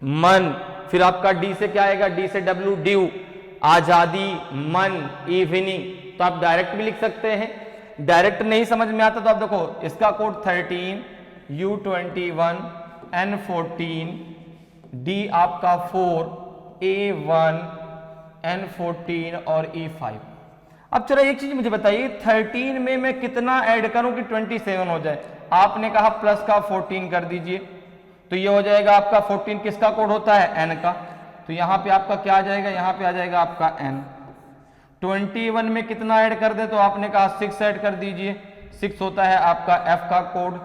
मन, फिर आपका डी से क्या आएगा, डी से डब्ल्यू, ड्यू, आजादी, मन, इवनिंग। तो आप डायरेक्ट भी लिख सकते हैं। डायरेक्ट नहीं समझ में आता तो आप देखो, इसका कोड 13, U21, N14, डी आपका 4, A1, N14 और E5। अब चलो एक चीज मुझे बताइए, 13 में मैं कितना ऐड करूं कि 27 हो जाए? आपने कहा प्लस का 14 कर दीजिए, तो ये हो जाएगा आपका 14 किसका कोड होता है? N का। तो यहां पे आपका क्या आ जाएगा? यहां पे आ जाएगा आपका N। 21 में कितना ऐड कर दे? तो आपने कहा 6 ऐड कर दीजिए, 6 होता है आपका F का कोड।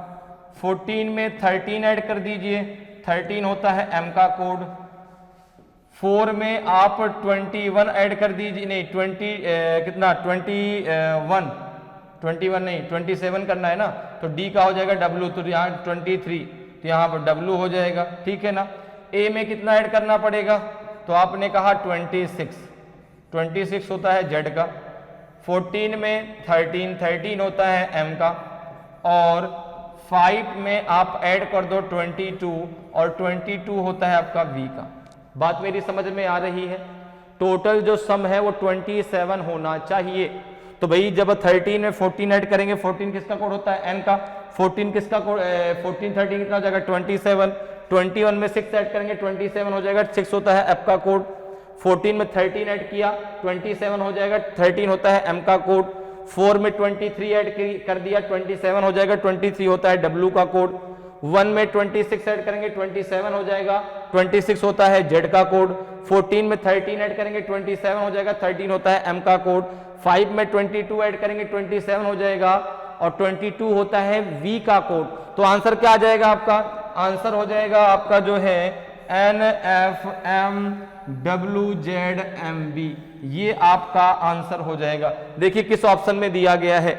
14 में 13 ऐड कर दीजिए, 13 होता है M का कोड। 4 में आप 21 ऐड कर दीजिए, नहीं 21 नहीं 27 करना है ना, तो D का हो जाएगा W, तो यहाँ 23, तो यहाँ पर W हो जाएगा, ठीक है ना। A में कितना ऐड करना पड़ेगा? तो आपने कहा 26 होता है Z का। 14 में 13 होता है M का, और 5 में आप ऐड कर दो 22, और 22 होता है आपका V का। बात मेरी समझ में आ रही है? टोटल जो सम है वो 27 होना चाहिए। तो भाई जब 13 में 14 ऐड करेंगे, 14 किसका कोड होता है? N का। 14 किसका कोड? 14 13 कितना हो जाएगा? 27। 21 में 6 ऐड करेंगे, 27 हो जाएगा, 6 होता है F का कोड। 14 में 13 ऐड किया, 27 हो जाएगा, 13 होता है M का कोड। 4 में 23 ऐड कर दिया, 27 हो जाएगा, 23 होता है W का कोड। 1 में 26 ऐड करेंगे, 27 हो जाएगा, 26 होता है Z का कोड। 14 में 13 ऐड करेंगे, 27 हो जाएगा, 13 होता है M का कोड। 5 में 22 ऐड करेंगे, 27 हो जाएगा, और 22 होता है V का कोड। तो आंसर क्या आ जाएगा आपका? आंसर हो जाएगा आपका जो है NFMWZMB, ये आपका आंसर हो जाएगा। देखिए किस ऑप्शन में दिया गया है,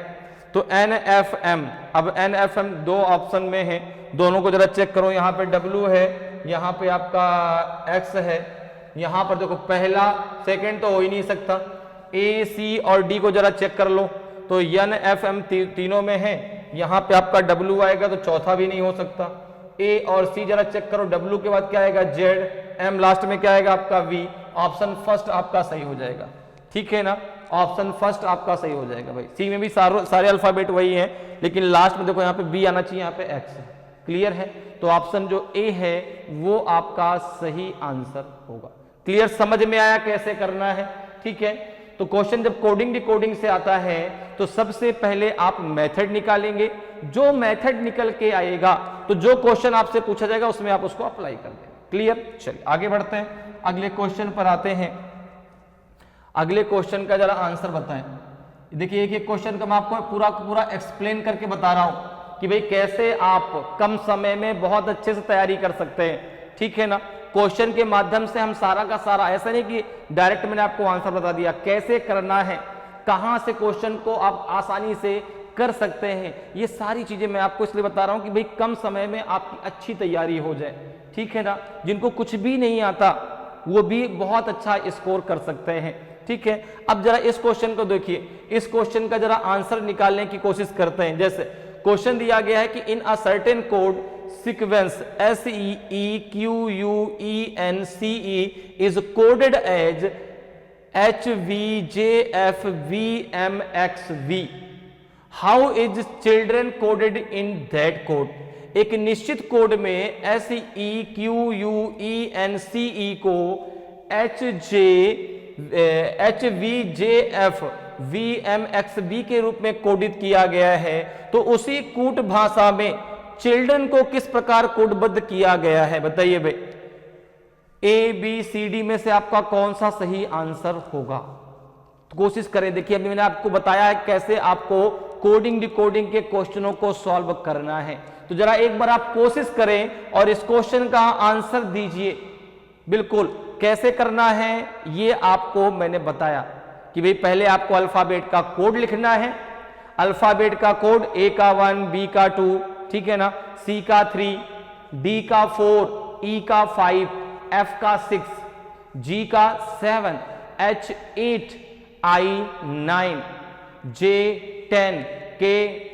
तो NFM। अब NFM दो ऑप्शन में है, दोनों को जरा चेक करो। यहाँ पे W है, यहाँ पे आपका X है। यहाँ पर देखो, पहला सेकंड तो हो ही नहीं सकता। A, C और D को जरा चेक कर लो, तो NFM तीनों में है। यहाँ पे आपका W आएगा, तो चौथा भी नहीं हो सकता। A और C जरा चेक करो, W के बाद क्या आएगा? Z, M लास्ट में क्या आएगा? आपका V। ऑप्शन फर्स्ट आपका सही हो जाएगा, ठीक है ना। ऑप्शन फर्स्ट आपका सही हो जाएगा भाई। सी में भी सारे अल्फाबेट वही हैं, लेकिन लास्ट में देखो यहाँ पे बी आना चाहिए, यहाँ पे एक्स है। क्लियर है? तो ऑप्शन जो ए है वो आपका सही आंसर होगा। क्लियर? समझ में आया कैसे करना है? ठीक है। तो क्वेश्चन जब कोडिंग डिकोडिंग से आता है तो सबसे पहले आप मेथड निकालेंगे। जो मेथड निकल के आएगा तो जो क्वेश्चन आपसे पूछा जाएगा उसमें आप उसको अप्लाई कर दें। क्लियर? चलिए आगे बढ़ते हैं, अगले क्वेश्चन पर आते हैं। अगले क्वेश्चन का जरा आंसर बताएं। देखिए एक क्वेश्चन का मैं आपको पूरा एक्सप्लेन करके बता रहा हूं कि भाई कैसे आप कम समय में बहुत अच्छे से तैयारी कर सकते हैं, ठीक है ना। क्वेश्चन के माध्यम से हम सारा का सारा, ऐसा नहीं कि डायरेक्ट मैंने आपको आंसर बता दिया, कैसे करना है, कहां से क्वेश्चन को आप आसानी से कर सकते हैं। ये सारी चीजें मैं आपको इसलिए बता रहा हूं कि भाई कम समय में आपकी अच्छी तैयारी हो जाए, ठीक है ना। जिनको कुछ भी नहीं आता वो भी बहुत अच्छा स्कोर कर सकते हैं, ठीक है। अब जरा इस क्वेश्चन को देखिए, इस क्वेश्चन का जरा आंसर निकालने की कोशिश करते हैं। जैसे क्वेश्चन दिया गया है कि in a certain code sequence SEEQUENCE is coded as HVJFVMXV. How is children coded in that code? एक निश्चित कोड में SEEQUENCE को HVJFVMXV के रूप में कोडित किया गया है, तो उसी कूट भाषा में चिल्ड्रन को किस प्रकार कोडबद्ध किया गया है, बताइए भाई। ABCD में से आपका कौन सा सही आंसर होगा, तो कोशिश करें। देखिए अभी मैंने आपको बताया है कैसे आपको कोडिंग डिकोडिंग के क्वेश्चनों को सॉल्व करना है, तो जरा एक बार आप कोशिश करें और इस क्वेश्चन का आंसर दीजिए। बिल्कुल कैसे करना है ये आपको मैंने बताया कि भाई पहले आपको अल्फाबेट का कोड लिखना है। अल्फाबेट का कोड A का 1, B का 2, ठीक है ना, C का 3, D का 4, E का 5, F का 6, G का 7, H 8, I 9, J 10, K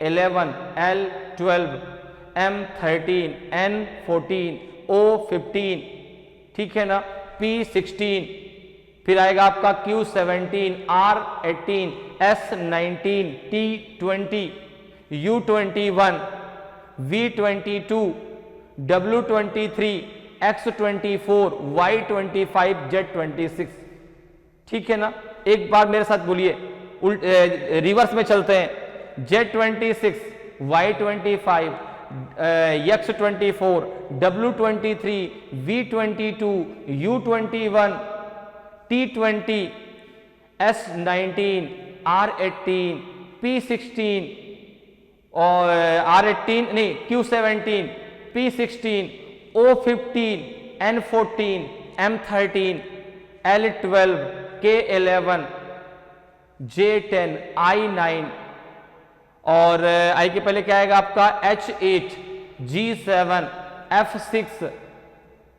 11, L 12, M 13, N 14, O 15, ठीक है ना, P 16, फिर आएगा आपका Q 17, R 18, S 19, T 20, U 21, V 22, W 23, X 24, Y 25, Z 26, ठीक है ना। एक बार मेरे साथ बोलिए, रिवर्स में चलते हैं। Z 26, Y 25, X 24, W 23, V 22, U 21, T 20, S 19, R 18, P 16 और R 18 नहीं Q 17, P 16, O 15, N 14, M 13, L 12, K 11, J 10, I 9 और I के पहले क्या आएगा आपका H 8, G 7, F 6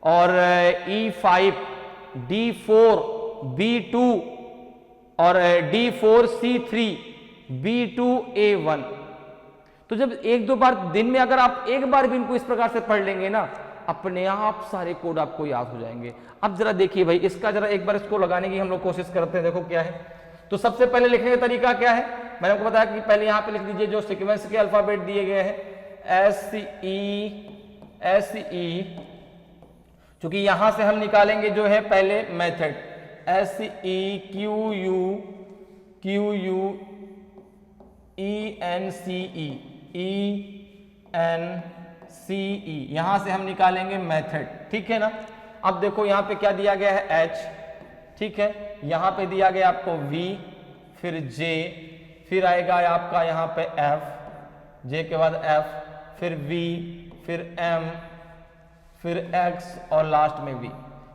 और E 5, D 4, B 2 और D 4, C 3, B 2, A 1। तो जब एक दो बार दिन में अगर आप एक बार भी इनको इस प्रकार से पढ़ लेंगे ना, अपने आप सारे कोड आपको याद हो जाएंगे। अब जरा देखिए भाई, इसका जरा एक बार इसको लगाने की हम लोग कोशिश करते हैं। देखो क्या है, तो सबसे पहले लिखने का तरीका क्या है, मैंने आपको बताया कि पहले यहां पे लिख दीजिए जो सीक्वेंस के अल्फाबेट दिए गए हैं SE, क्योंकि यहां से हम निकालेंगे जो है पहले मेथड SEQUENCE, यहां से हम निकालेंगे मेथड, ठीक है ना। अब देखो यहां पे क्या दिया गया है H, ठीक है, यहां पे दिया गया आपको V, फिर J, फिर आएगा आपका यहां पे F, J के बाद F, फिर V, फिर M, फिर X और लास्ट में V,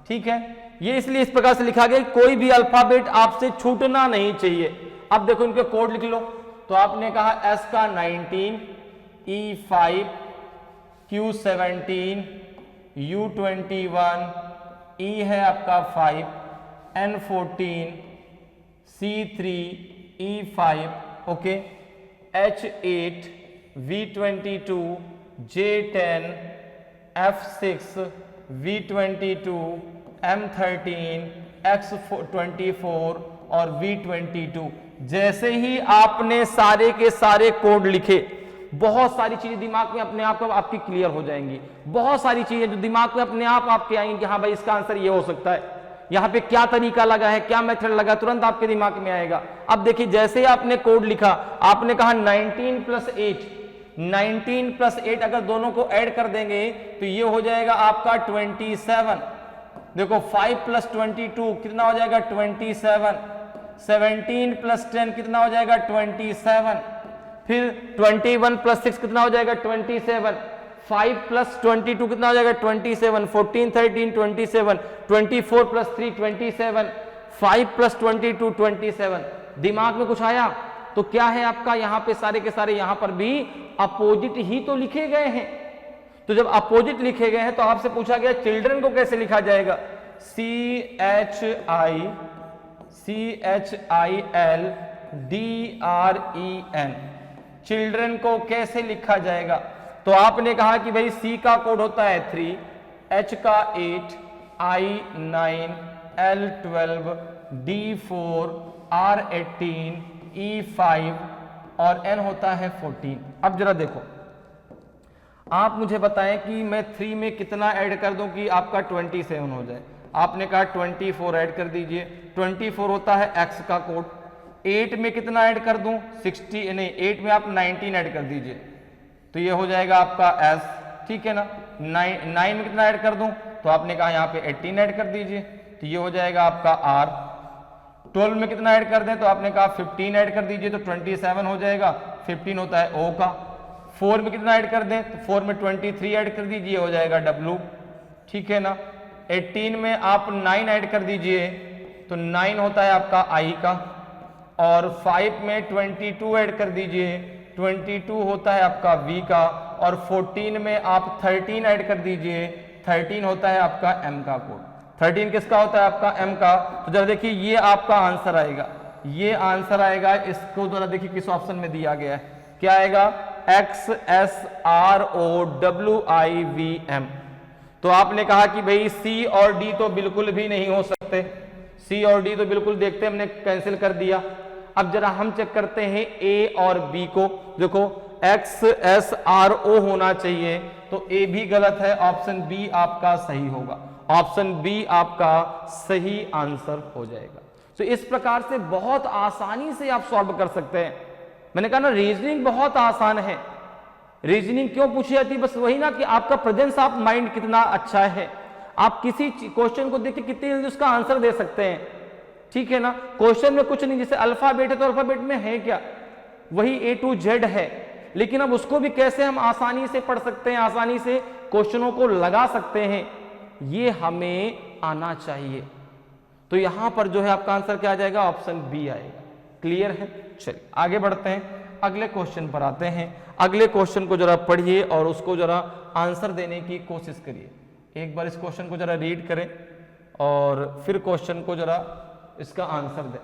ठीक है। ये इसलिए इस प्रकार से लिखा गया कोई भी अल्फाबेट आपसे छूटना नहीं चाहिए। अब देखो इनके कोड लिख लो, तो आपने कहा S का 19, E 5, Q 17, U 21, E है आपका 5, N 14, C 3, E 5, okay, H 8, V 22, J 10, F 6, V 22, M 13, X 24 और V 22। जैसे ही आपने सारे के सारे कोड लिखे, बहुत सारी चीजें दिमाग में अपने आप आपकी क्लियर हो जाएंगी। बहुत सारी चीजें जो दिमाग में अपने आप आपके आएंगी कि हाँ भाई इसका आंसर ये हो सकता है, यहाँ पे क्या तरीका लगा है, क्या मेथड लगा, तुरंत आपके दिमाग में आएगा। अब देखिए जैसे ही आपने कोड लिखा, आपने कहा 19 + 8, 19 + 8 अगर दोनों को ऐड कर देंगे तो ये हो जाएगा आपका 27। देखो 5 + 22 कितना हो जाएगा 27, 17 + 10 कितना हो जाएगा 27, फिर 21 + 6 कितना हो जाएगा 27, 5 + 22 कितना हो जाएगा 27, 14 13 27, 24 + 3 27, 5 + 22 27। दिमाग में कुछ आया, तो क्या है आपका यहाँ पे सारे के सारे यहाँ पर भी अपोजिट ही तो लिखे गए हैं। तो जब अपोजिट लिखे गए हैं तो आपसे पूछा गया चिल्ड्रन को कैसे लिखा जाएगा, CHILDREN, चिल्ड्रन को कैसे लिखा जाएगा। तो आपने कहा कि भाई C का कोड होता है 3, H का 8, I 9, L 12, D 4, R 18, E 5 और N होता है 14। अब जरा देखो, आप मुझे बताएं कि मैं 3 में कितना ऐड कर दूं कि आपका 27 हो जाए। आपने कहा 24 ऐड कर दीजिए, 24 होता है X का कोड। 8 में कितना ऐड कर दूं, 60 नहीं, 8 में आप 19 ऐड कर दीजिए तो ये हो जाएगा आपका S, ठीक है ना। 9 में कितना ऐड कर दूं, तो आपने कहा यहाँ पे 18 ऐड कर दीजिए तो ये हो जाएगा आपका R। 12 में कितना ऐड कर दें, तो आपने कहा 15 ऐड कर दीजिए तो 27 हो जाएगा, 15 होता है O का। 4 में कितना ऐड कर दें, तो 4 में 23 ऐड कर दीजिए, हो जाएगा W, ठीक है ना। 18 में आप 9 ऐड कर दीजिए तो 9 होता है आपका I का, और 5 में 22 ऐड कर दीजिए, 22 होता है आपका V का, और 14 में आप 13 ऐड कर दीजिए, 13 होता है आपका M का कोड। 13 किसका होता है आपका M का। तो जरा देखिए ये आपका आंसर आएगा, ये आंसर आएगा। इसको जरा देखिए किस ऑप्शन में दिया गया है, क्या आएगा, XSROWIVM। तो आपने कहा कि भाई C और D तो बिल्कुल भी नहीं हो सकते, C और D तो बिल्कुल देखते हमने कैंसिल कर दिया। अब जरा हम चेक करते हैं A और B को, देखो XSRO होना चाहिए तो A भी गलत है, ऑप्शन B आपका सही होगा, ऑप्शन B आपका सही आंसर हो जाएगा। तो इस प्रकार से बहुत आसानी से आप सॉल्व कर सकते हैं। मैंने कहा ना रीजनिंग बहुत आसान है। रीजनिंग क्यों पूछी जाती है, बस वही ना कि आपका प्रेजेंस ऑफ माइंड कितना अच्छा है, आप किसी क्वेश्चन को देख के कितनी जल्दी उसका आंसर दे सकते हैं, ठीक है ना। क्वेश्चन में कुछ नहीं, जैसे अल्फाबेट है तो अल्फाबेट में है क्या, वही A to Z है, लेकिन अब उसको भी कैसे हम आसानी से पढ़ सकते हैं, आसानी से क्वेश्चनों को लगा सकते हैं, ये हमें आना चाहिए। तो यहां पर जो है आपका आंसर क्या आ जाएगा, ऑप्शन B आएगा। क्लियर है। चलिए आगे बढ़ते हैं, अगले क्वेश्चन पर आते हैं। अगले क्वेश्चन को जरा पढ़िए और उसको जरा आंसर देने की कोशिश करिए। एक बार इस क्वेश्चन को जरा रीड करें और फिर क्वेश्चन को जरा इसका आंसर दें।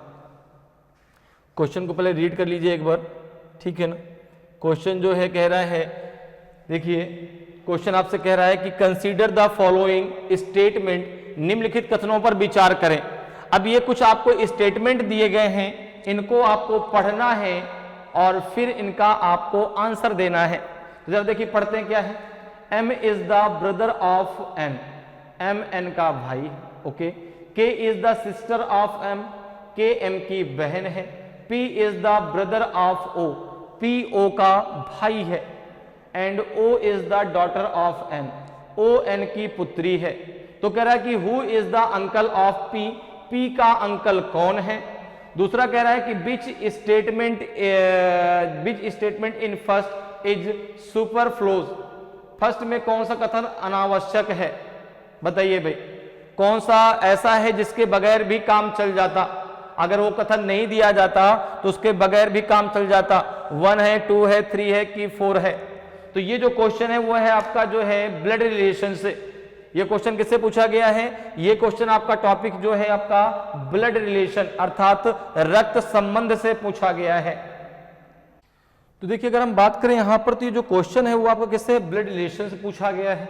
क्वेश्चन को पहले रीड कर लीजिए एक बार, ठीक है ना। क्वेश्चन जो है कह रहा है, देखिए क्वेश्चन आपसे कह रहा है कि कंसीडर द फॉलोइंग स्टेटमेंट, निम्नलिखित कथनों पर विचार करें। अब ये कुछ आपको स्टेटमेंट दिए गए हैं, इनको आपको पढ़ना है और फिर इनका आपको आंसर देना है। तो जब देखिए पढ़ते हैं क्या है, M is the brother of N, M N का भाई, okay. K is the sister of M, K M की बहन है। P is the brother of O, P O का भाई है। And O is the daughter of N, O N की पुत्री है। तो कह रहा है कि who is the uncle of P, P का अंकल कौन है। दूसरा कह रहा है कि which statement in first is superfluous, first में कौन सा कथन अनावश्यक है, बताइए भाई कौन सा ऐसा है जिसके बगैर भी काम चल जाता, अगर वो कथन नहीं दिया जाता तो उसके बगैर भी काम चल जाता। 1 है, 2 है, 3 है कि 4 है। तो ये जो क्वेश्चन है वो है आपका जो है ब्लड रिलेशन से। ये क्वेश्चन किससे पूछा गया है, ये क्वेश्चन आपका टॉपिक जो है आपका ब्लड रिलेशन अर्थात रक्त संबंध से पूछा गया है। तो देखिए अगर हम बात करें यहां पर तो ये जो क्वेश्चन है वो आपका किससे, ब्लड रिलेशन से पूछा गया है।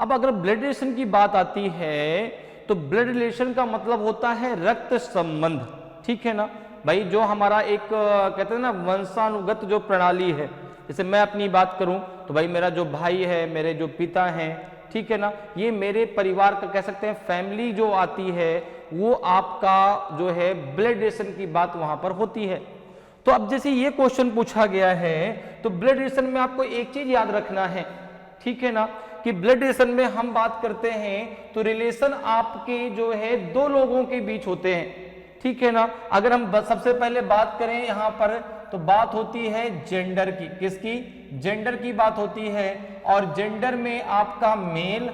अब अगर ब्लड रिलेशन की बात आती है तो ब्लड रिलेशन का मतलब होता है रक्त संबंध, ठीक है ना भाई। जो हमारा एक कहते हैं ना वंशानुगत जो प्रणाली है, जैसे मैं अपनी बात करूं तो भाई मेरा जो भाई है, मेरे जो पिता हैं, ठीक है ना, ये मेरे परिवार का कह सकते हैं फैमिली जो आती है वो आपका जो है ब्लड रिलेशन की बात वहां पर होती है। तो अब जैसे ये क्वेश्चन पूछा गया है तो ब्लड रिलेशन में आपको एक चीज याद रखना है, ठीक है ना, कि ब्लड रिलेशन में हम बात करते हैं तो रिलेशन आपके जो है दो लोगों के बीच होते हैं, ठीक है ना। अगर हम सबसे पहले बात करें यहां पर तो बात होती है जेंडर की, किसकी, जेंडर की बात होती है। और जेंडर में आपका मेल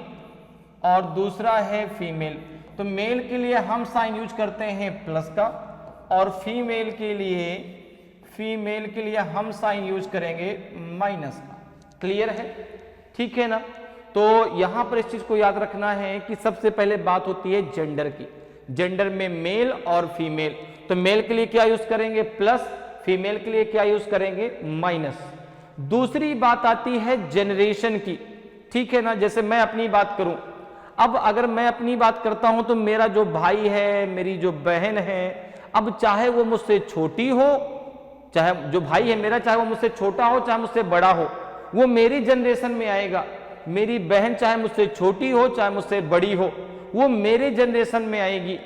और दूसरा है फीमेल। तो मेल के लिए हम साइन यूज करते हैं प्लस का और फीमेल के लिए फीमेल के लिए हम साइन यूज करेंगे माइनस का। क्लियर है? ठीक है ना। तो यहां पर इस चीज को याद रखना है कि सबसे पहले बात होती है जेंडर की। जेंडर में मेल और फीमेल, तो मेल के लिए क्या यूज करेंगे प्लस, फीमेल के लिए क्या यूज करेंगे माइनस। दूसरी बात आती है जनरेशन की। ठीक है ना। जैसे मैं अपनी बात करूं, अब अगर मैं अपनी बात करता हूं तो मेरा जो भाई है, मेरी जो बहन है, अब चाहे वो मुझसे छोटी हो, चाहे जो भाई है मेरा, चाहे वो मुझसे छोटा हो चाहे मुझसे बड़ा हो, वो मेरी जनरेशन में आएगा। मेरी बहन चाहे मुझसे छोटी हो चाहे मुझसे बड़ी हो, वो मेरे जनरेशन में आएगी।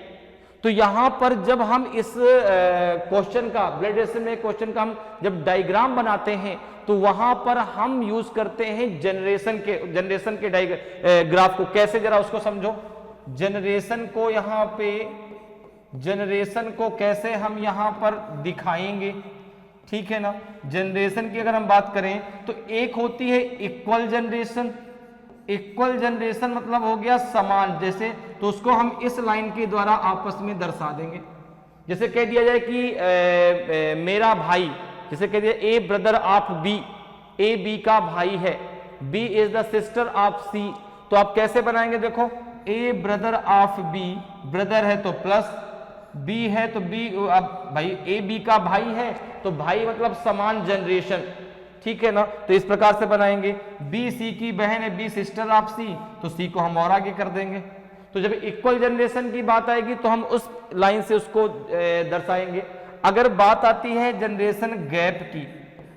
तो यहां पर जब हम इस क्वेश्चन का, ब्लड रिलेशन में क्वेश्चन का हम जब डायग्राम बनाते हैं तो वहां पर हम यूज करते हैं जनरेशन के ग्राफ को। कैसे, जरा उसको समझो। जनरेशन को यहां पे, जनरेशन को कैसे हम यहां पर दिखाएंगे? ठीक है ना। जनरेशन की अगर हम बात करें तो एक होती है इक्वल जनरेशन। इक्वल जनरेशन मतलब हो गया समान जैसे, तो उसको हम इस लाइन के द्वारा आपस में दर्शा देंगे। जैसे कह दिया जाए कि मेरा भाई, जैसे कह दिया A brother of B, A B का भाई है, B is the sister of C, तो आप कैसे बनाएंगे? देखो, A brother of B, brother है तो प्लस, बी है तो बी, अब भाई ए बी का भाई है तो भाई मतलब समान जनरेशन। ठीक है ना। तो इस प्रकार से बनाएंगे। बी सी की बहन है, बी सिस्टर ऑफ सी, तो सी को हम और आगे कर देंगे। तो जब इक्वल जनरेशन की बात आएगी तो हम उस लाइन से उसको दर्शाएंगे। अगर बात आती है जनरेशन गैप की,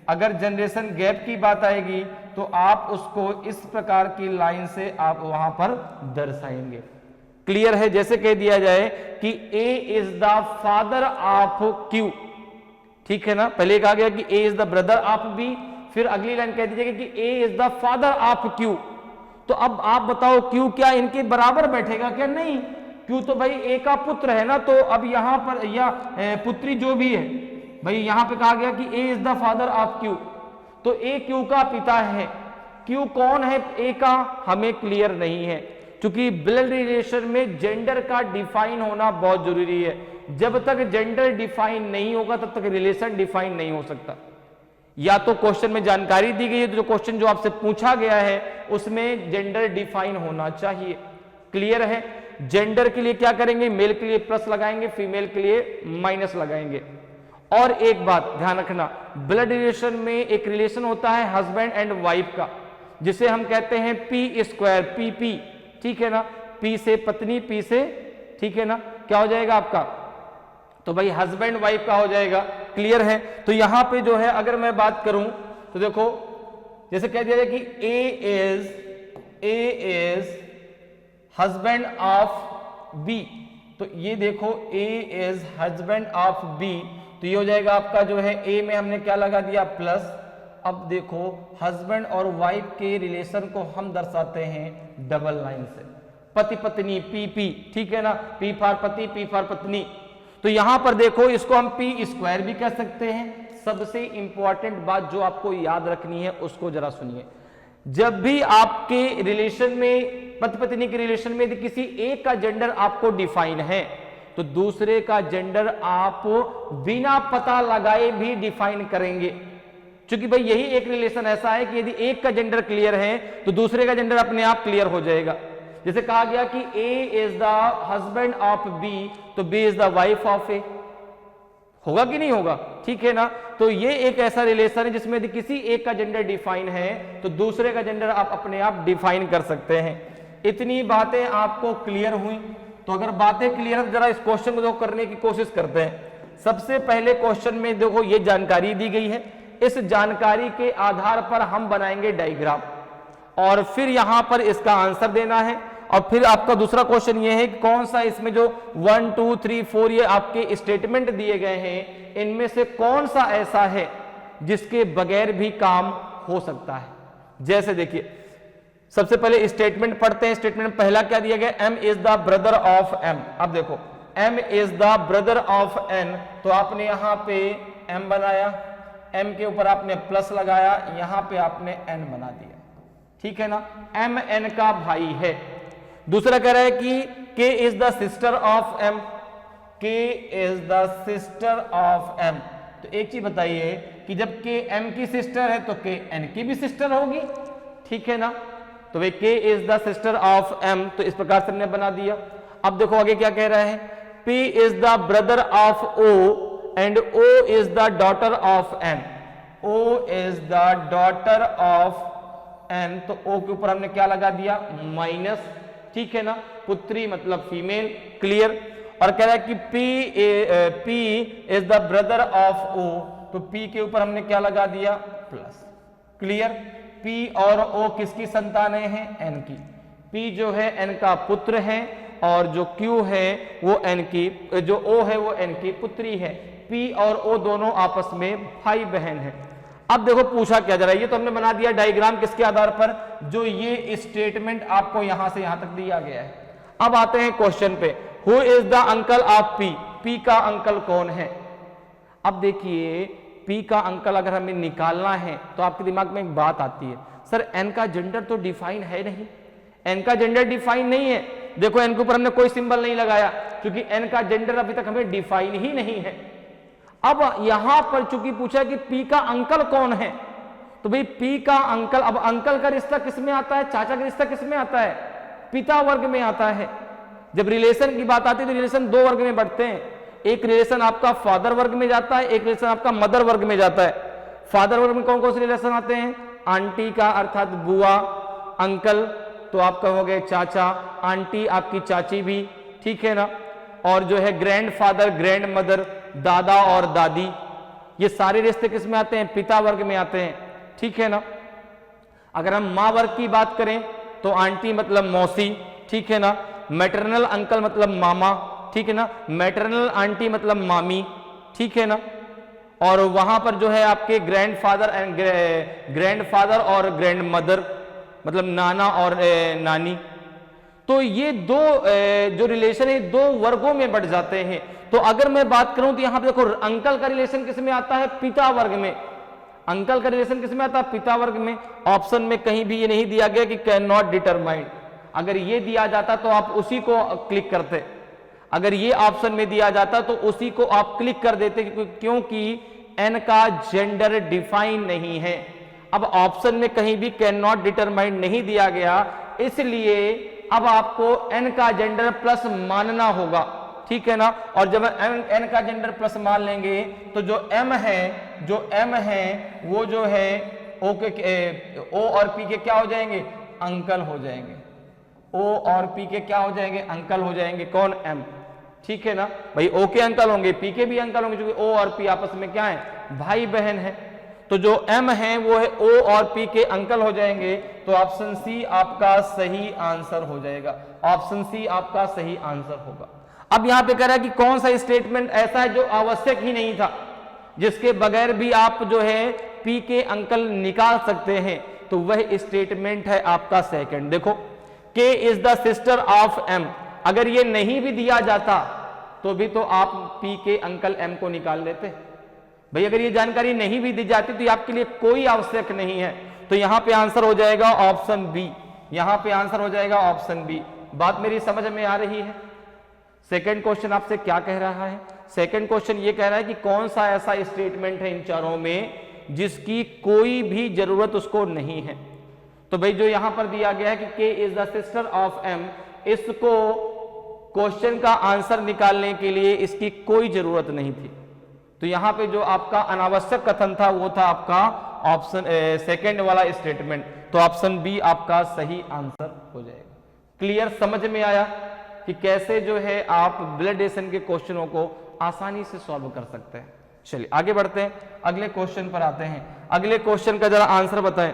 अगर जनरेशन गैप की बात आएगी तो आप उसको इस प्रकार की लाइन से आप वहां पर दर्शाएंगे। क्लियर है? जैसे कह दिया जाए कि A is the father of Q. ठीक है ना। पहले कहा गया कि A is the brother of B, फिर अगली लाइन कह दीजिएगा कि A is the father of Q. तो अब आप बताओ क्यू क्या इनके बराबर बैठेगा क्या? नहीं, क्यू तो भाई ए का पुत्र है ना। तो अब यहां पर या पुत्री जो भी है भाई, यहां पे कहा गया कि A is the father of Q, तो ए क्यू का पिता है। क्यू कौन है ए का, हमें क्लियर नहीं है, क्योंकि ब्लड रिलेशन में जेंडर का डिफाइन होना बहुत जरूरी है। जब तक जेंडर डिफाइन नहीं होगा तब तक रिलेशन डिफाइन नहीं हो सकता। या तो क्वेश्चन में जानकारी दी गई है, जो क्वेश्चन जो आपसे पूछा गया है उसमें जेंडर डिफाइन होना चाहिए। क्लियर है? जेंडर के लिए क्या करेंगे? मेल के लिए प्लस लगाएंगे, फीमेल के लिए माइनस लगाएंगे। और एक बात ध्यान रखना, ब्लड रिलेशन में एक रिलेशन होता है हस्बैंड एंड वाइफ का, जिसे हम कहते हैं पी स्क्वायर, पी पी। ठीक है ना। पी से पत्नी, पी से, ठीक है ना, क्या हो जाएगा आपका? तो भाई हस्बैंड वाइफ का हो जाएगा। क्लियर है? तो यहां पे जो है अगर मैं बात करूं तो देखो, जैसे कह दिया जाए कि A is husband of B, तो ये देखो ए इज हस्बैंड ऑफ बी, तो ये हो जाएगा आपका जो है ए में हमने क्या लगा दिया प्लस। अब देखो हस्बैंड और वाइफ के रिलेशन को हम दर्शाते हैं डबल लाइन से, पति पत्नी, पी पी। ठीक है ना। पी फॉर पति, पी फॉर पत्नी। तो यहां पर देखो इसको हम पी स्क्वायर भी कह सकते हैं। सबसे इंपॉर्टेंट बात जो आपको याद रखनी है उसको जरा सुनिए। जब भी आपके रिलेशन में, पति पत्नी के रिलेशन में यदि किसी एक का जेंडर आपको डिफाइन है तो दूसरे का जेंडर आप बिना पता लगाए भी डिफाइन करेंगे, क्योंकि भाई यही एक रिलेशन ऐसा है कि यदि एक का जेंडर क्लियर है तो दूसरे का जेंडर अपने आप क्लियर हो जाएगा। जैसे कहा गया कि A is the husband of B, तो B is the wife of A, होगा कि नहीं होगा? ठीक है ना। तो ये एक ऐसा रिलेशन है जिसमें यदि किसी एक का जेंडर डिफाइन है तो दूसरे का जेंडर आप अपने आप डिफाइन कर सकते हैं। इतनी बातें आपको क्लियर हुई? तो अगर बातें क्लियर है जरा इस क्वेश्चन को करने की कोशिश करते हैं। सबसे पहले क्वेश्चन में देखो ये जानकारी दी गई है, इस जानकारी के आधार पर हम बनाएंगे डायग्राम और फिर यहां पर इसका आंसर देना है। और फिर आपका दूसरा क्वेश्चन ये है कि कौन सा इसमें जो 1 2 3 4 ये आपके स्टेटमेंट दिए गए हैं इनमें से कौन सा ऐसा है जिसके बगैर भी काम हो सकता है। जैसे देखिए सबसे पहले स्टेटमेंट पढ़ते हैं। स्टेटमेंट पहला क्या दिया गया? M is the brother of M. अब देखो M is the brother of N, तो आपने यहां पे एम बनाया, एम के ऊपर आपने प्लस लगाया, यहां पे आपने एन बना दिया। ठीक है ना। एम एन का भाई है। दूसरा कह रहा है कि K is the sister of M, K is the sister of M, तो एक चीज बताइए कि जब के एम की सिस्टर है तो के एन की भी सिस्टर होगी, ठीक है ना। तो भाई K is the sister of M, तो इस प्रकार से हमने बना दिया। अब देखो आगे क्या कह रहा है, P is the brother of O and O is the daughter of N, O is the daughter of N, तो ओ के ऊपर हमने क्या लगा दिया माइनस, ठीक है ना, पुत्री मतलब फीमेल, क्लियर। और कह रहा है कि P is the brother of O, तो P के ऊपर हमने क्या लगा दिया प्लस, क्लियर। P और O किसकी संतानें हैं, N की। P जो है N का पुत्र है और जो Q है वो N की, जो O है वो N की पुत्री है। P और O दोनों आपस में भाई बहन है। अब देखो पूछा क्या जा रहा है, ये तो हमने बना दिया डायग्राम किसके आधार पर, जो ये स्टेटमेंट आपको यहां से यहां तक दिया गया है। अब आते हैं क्वेश्चन पे, who is the uncle of P, P का अंकल कौन है। अब देखिए पी का अंकल अगर हमें निकालना है तो आपके दिमाग में एक बात आती है, सर एन का जेंडर तो डिफाइन है नहीं, एन का जेंडर डिफाइन नहीं है। देखो एन के ऊपर हमने कोई सिंबल नहीं लगाया क्योंकि एन का जेंडर अभी तक हमें डिफाइन ही नहीं है। अब यहां पर चूंकि पूछा कि पी का अंकल कौन है, तो भाई पी का अंकल, अब अंकल का रिश्ता किसमें आता है, चाचा का रिश्ता किसमें आता है, पिता वर्ग में आता है। जब रिलेशन की बात आती है तो रिलेशन दो वर्ग में बढ़ते हैं, एक रिलेशन आपका फादर वर्ग में जाता है, एक रिलेशन आपका मदर वर्ग में जाता है। फादर वर्ग में कौन कौन से रिलेशन आते हैं, आंटी का अर्थात बुआ, अंकल तो आपका हो गए चाचा, आंटी आपकी चाची भी, ठीक है ना। और जो है ग्रैंड फादर, ग्रैंड मदर, दादा और दादी, ये सारे रिश्ते किस में आते हैं, पिता वर्ग में आते हैं, ठीक है ना। अगर हम माँ वर्ग की बात करें तो आंटी मतलब मौसी, ठीक है ना, मैटरनल अंकल मतलब मामा, ठीक है ना, मैटरनल आंटी मतलब मामी, ठीक है ना। और वहां पर जो है आपके ग्रैंडफादर एंड ग्रैंडफादर और ग्रैंड मदर मतलब नाना और नानी। तो ये दो जो रिलेशन है दो वर्गों में बढ़ जाते हैं। तो अगर मैं बात करूं तो यहां पे देखो अंकल का रिलेशन किस में आता है, पिता वर्ग में। अंकल का रिलेशन किस में आता है, पिता वर्ग में। ऑप्शन में कहीं भी ये नहीं दिया गया कि कैन नॉट डिटरमाइन, अगर ये दिया जाता तो आप उसी को क्लिक करते, अगर ये ऑप्शन में दिया जाता तो उसी को आप क्लिक कर देते, क्योंकि एन का जेंडर डिफाइन नहीं है। अब ऑप्शन में कहीं भी कैन नॉट डिटरमाइन नहीं दिया गया, इसलिए अब आपको एन का जेंडर प्लस मानना होगा, ठीक है ना। और जब एन का जेंडर प्लस मान लेंगे तो जो एम है वो जो है ओ और पी के क्या हो जाएंगे, अंकल हो जाएंगे। ओ और पी के क्या हो जाएंगे, अंकल हो जाएंगे। कौन, एम, ठीक है ना भाई। ओ के अंकल होंगे, पी के भी अंकल होंगे, क्योंकि ओ और पी आपस में क्या है, भाई बहन है। तो जो एम है वो है ओ और पी के अंकल हो जाएंगे। तो ऑप्शन सी आपका सही आंसर हो जाएगा, ऑप्शन सी आपका सही आंसर होगा। अब यहां पे कह रहा है कि कौन सा स्टेटमेंट ऐसा है जो आवश्यक ही नहीं था, जिसके बगैर भी आप जो है पी के अंकल निकाल सकते हैं, तो वह स्टेटमेंट है आपका सेकंड। देखो K is the sister of M, अगर ये नहीं भी दिया जाता तो भी तो आप पी के अंकल एम को निकाल लेते भाई। अगर ये जानकारी नहीं भी दी जाती तो आपके लिए कोई आवश्यक नहीं है। तो यहां पे आंसर हो जाएगा ऑप्शन बी, यहां पे आंसर हो जाएगा ऑप्शन बी। बात मेरी समझ में आ रही है। सेकंड क्वेश्चन आपसे क्या कह रहा है, सेकंड क्वेश्चन ये कह रहा है कि कौन सा ऐसा स्टेटमेंट है इन चारों में जिसकी कोई भी जरूरत उसको नहीं है। तो भाई जो यहां पर दिया गया है कि K is the sister of M, इसको क्वेश्चन का आंसर निकालने के लिए इसकी कोई जरूरत नहीं थी। तो यहां पे जो आपका अनावश्यक कथन था वो था आपका ऑप्शन सेकंड वाला स्टेटमेंट। तो ऑप्शन बी आपका सही आंसर हो जाएगा। क्लियर, समझ में आया कि कैसे जो है आप ब्लडेशन के क्वेश्चनों को आसानी से सॉल्व कर सकते हैं। चलिए आगे बढ़ते हैं, अगले क्वेश्चन पर आते हैं। अगले क्वेश्चन का जरा आंसर बताएं।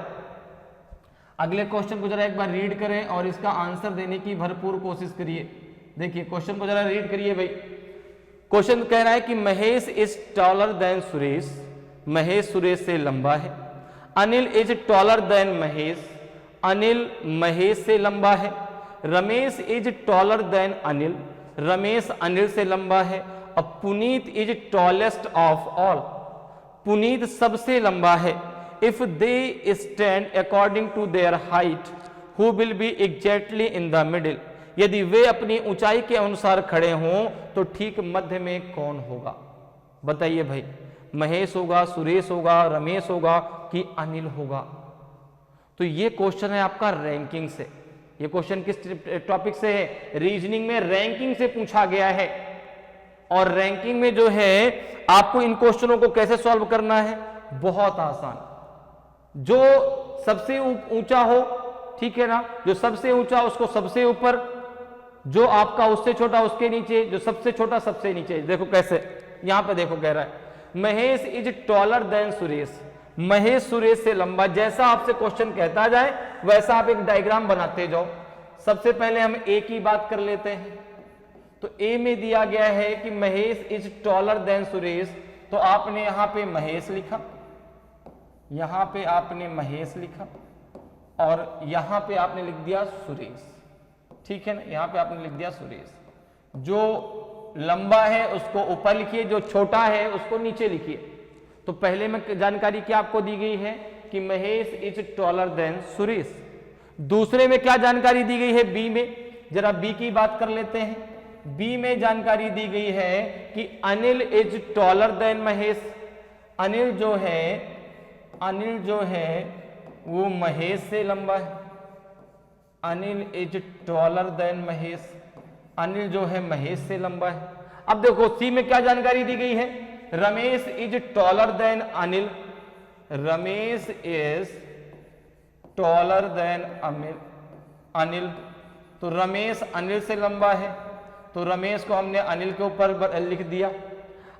अगले क्वेश्चन को जरा एक बार रीड करें और इसका आंसर देने की भरपूर कोशिश करिए। देखिए क्वेश्चन को जरा रीड करिए भाई। क्वेश्चन कह रहा है कि Mahesh is taller than Suresh, Mahesh Suresh से लंबा है। Anil is taller than Mahesh, Anil Mahesh से लंबा है। Ramesh is taller than Anil, Ramesh Anil से लंबा है। अब Puneet is tallest of all, Puneet सबसे लंबा है। If they stand according to their height, who will be exactly in the middle, यदि वे अपनी ऊंचाई के अनुसार खड़े हों तो ठीक मध्य में कौन होगा। बताइए भाई, महेश होगा, सुरेश होगा, रमेश होगा कि अनिल होगा? तो ये क्वेश्चन है आपका रैंकिंग से। ये क्वेश्चन किस टॉपिक से है? रीजनिंग में रैंकिंग से पूछा गया है। और रैंकिंग में जो है आपको इन क्वेश्चनों को कैसे सॉल्व करना है? बहुत आसान। जो सबसे ऊंचा हो, ठीक है ना, जो सबसे ऊंचा उसको सबसे ऊपर, जो आपका उससे छोटा उसके नीचे, जो सबसे छोटा सबसे नीचे। देखो कैसे, यहां पे देखो कह रहा है Mahesh is taller than Suresh. Mahesh Suresh से लंबा। जैसा आपसे क्वेश्चन कहता जाए वैसा आप एक डायग्राम बनाते जाओ। सबसे पहले हम ए की बात कर लेते हैं। तो ए में दिया गया है कि Mahesh is taller than Suresh, तो आपने यहां पे महेश लिखा, यहां पे आपने महेश लिखा और यहां पे आपने लिख दिया सुरेश, ठीक है ना, यहां पे आपने लिख दिया सुरेश। जो लंबा है उसको ऊपर लिखिए, जो छोटा है उसको नीचे लिखिए। तो पहले में जानकारी क्या आपको दी गई है कि Mahesh is taller than Suresh. दूसरे में क्या जानकारी दी गई है? बी में, जरा बी की बात कर लेते हैं। बी में जानकारी दी गई है कि Anil is taller than Mahesh. Anil जो है वो महेश से लंबा है। Anil is taller than Mahesh. Anil जो है महेश से लंबा है। अब देखो सी में क्या जानकारी दी गई है? Ramesh is taller than Anil. Ramesh is taller than Anil. तो रमेश अनिल से लंबा है, तो रमेश को हमने अनिल के ऊपर लिख दिया।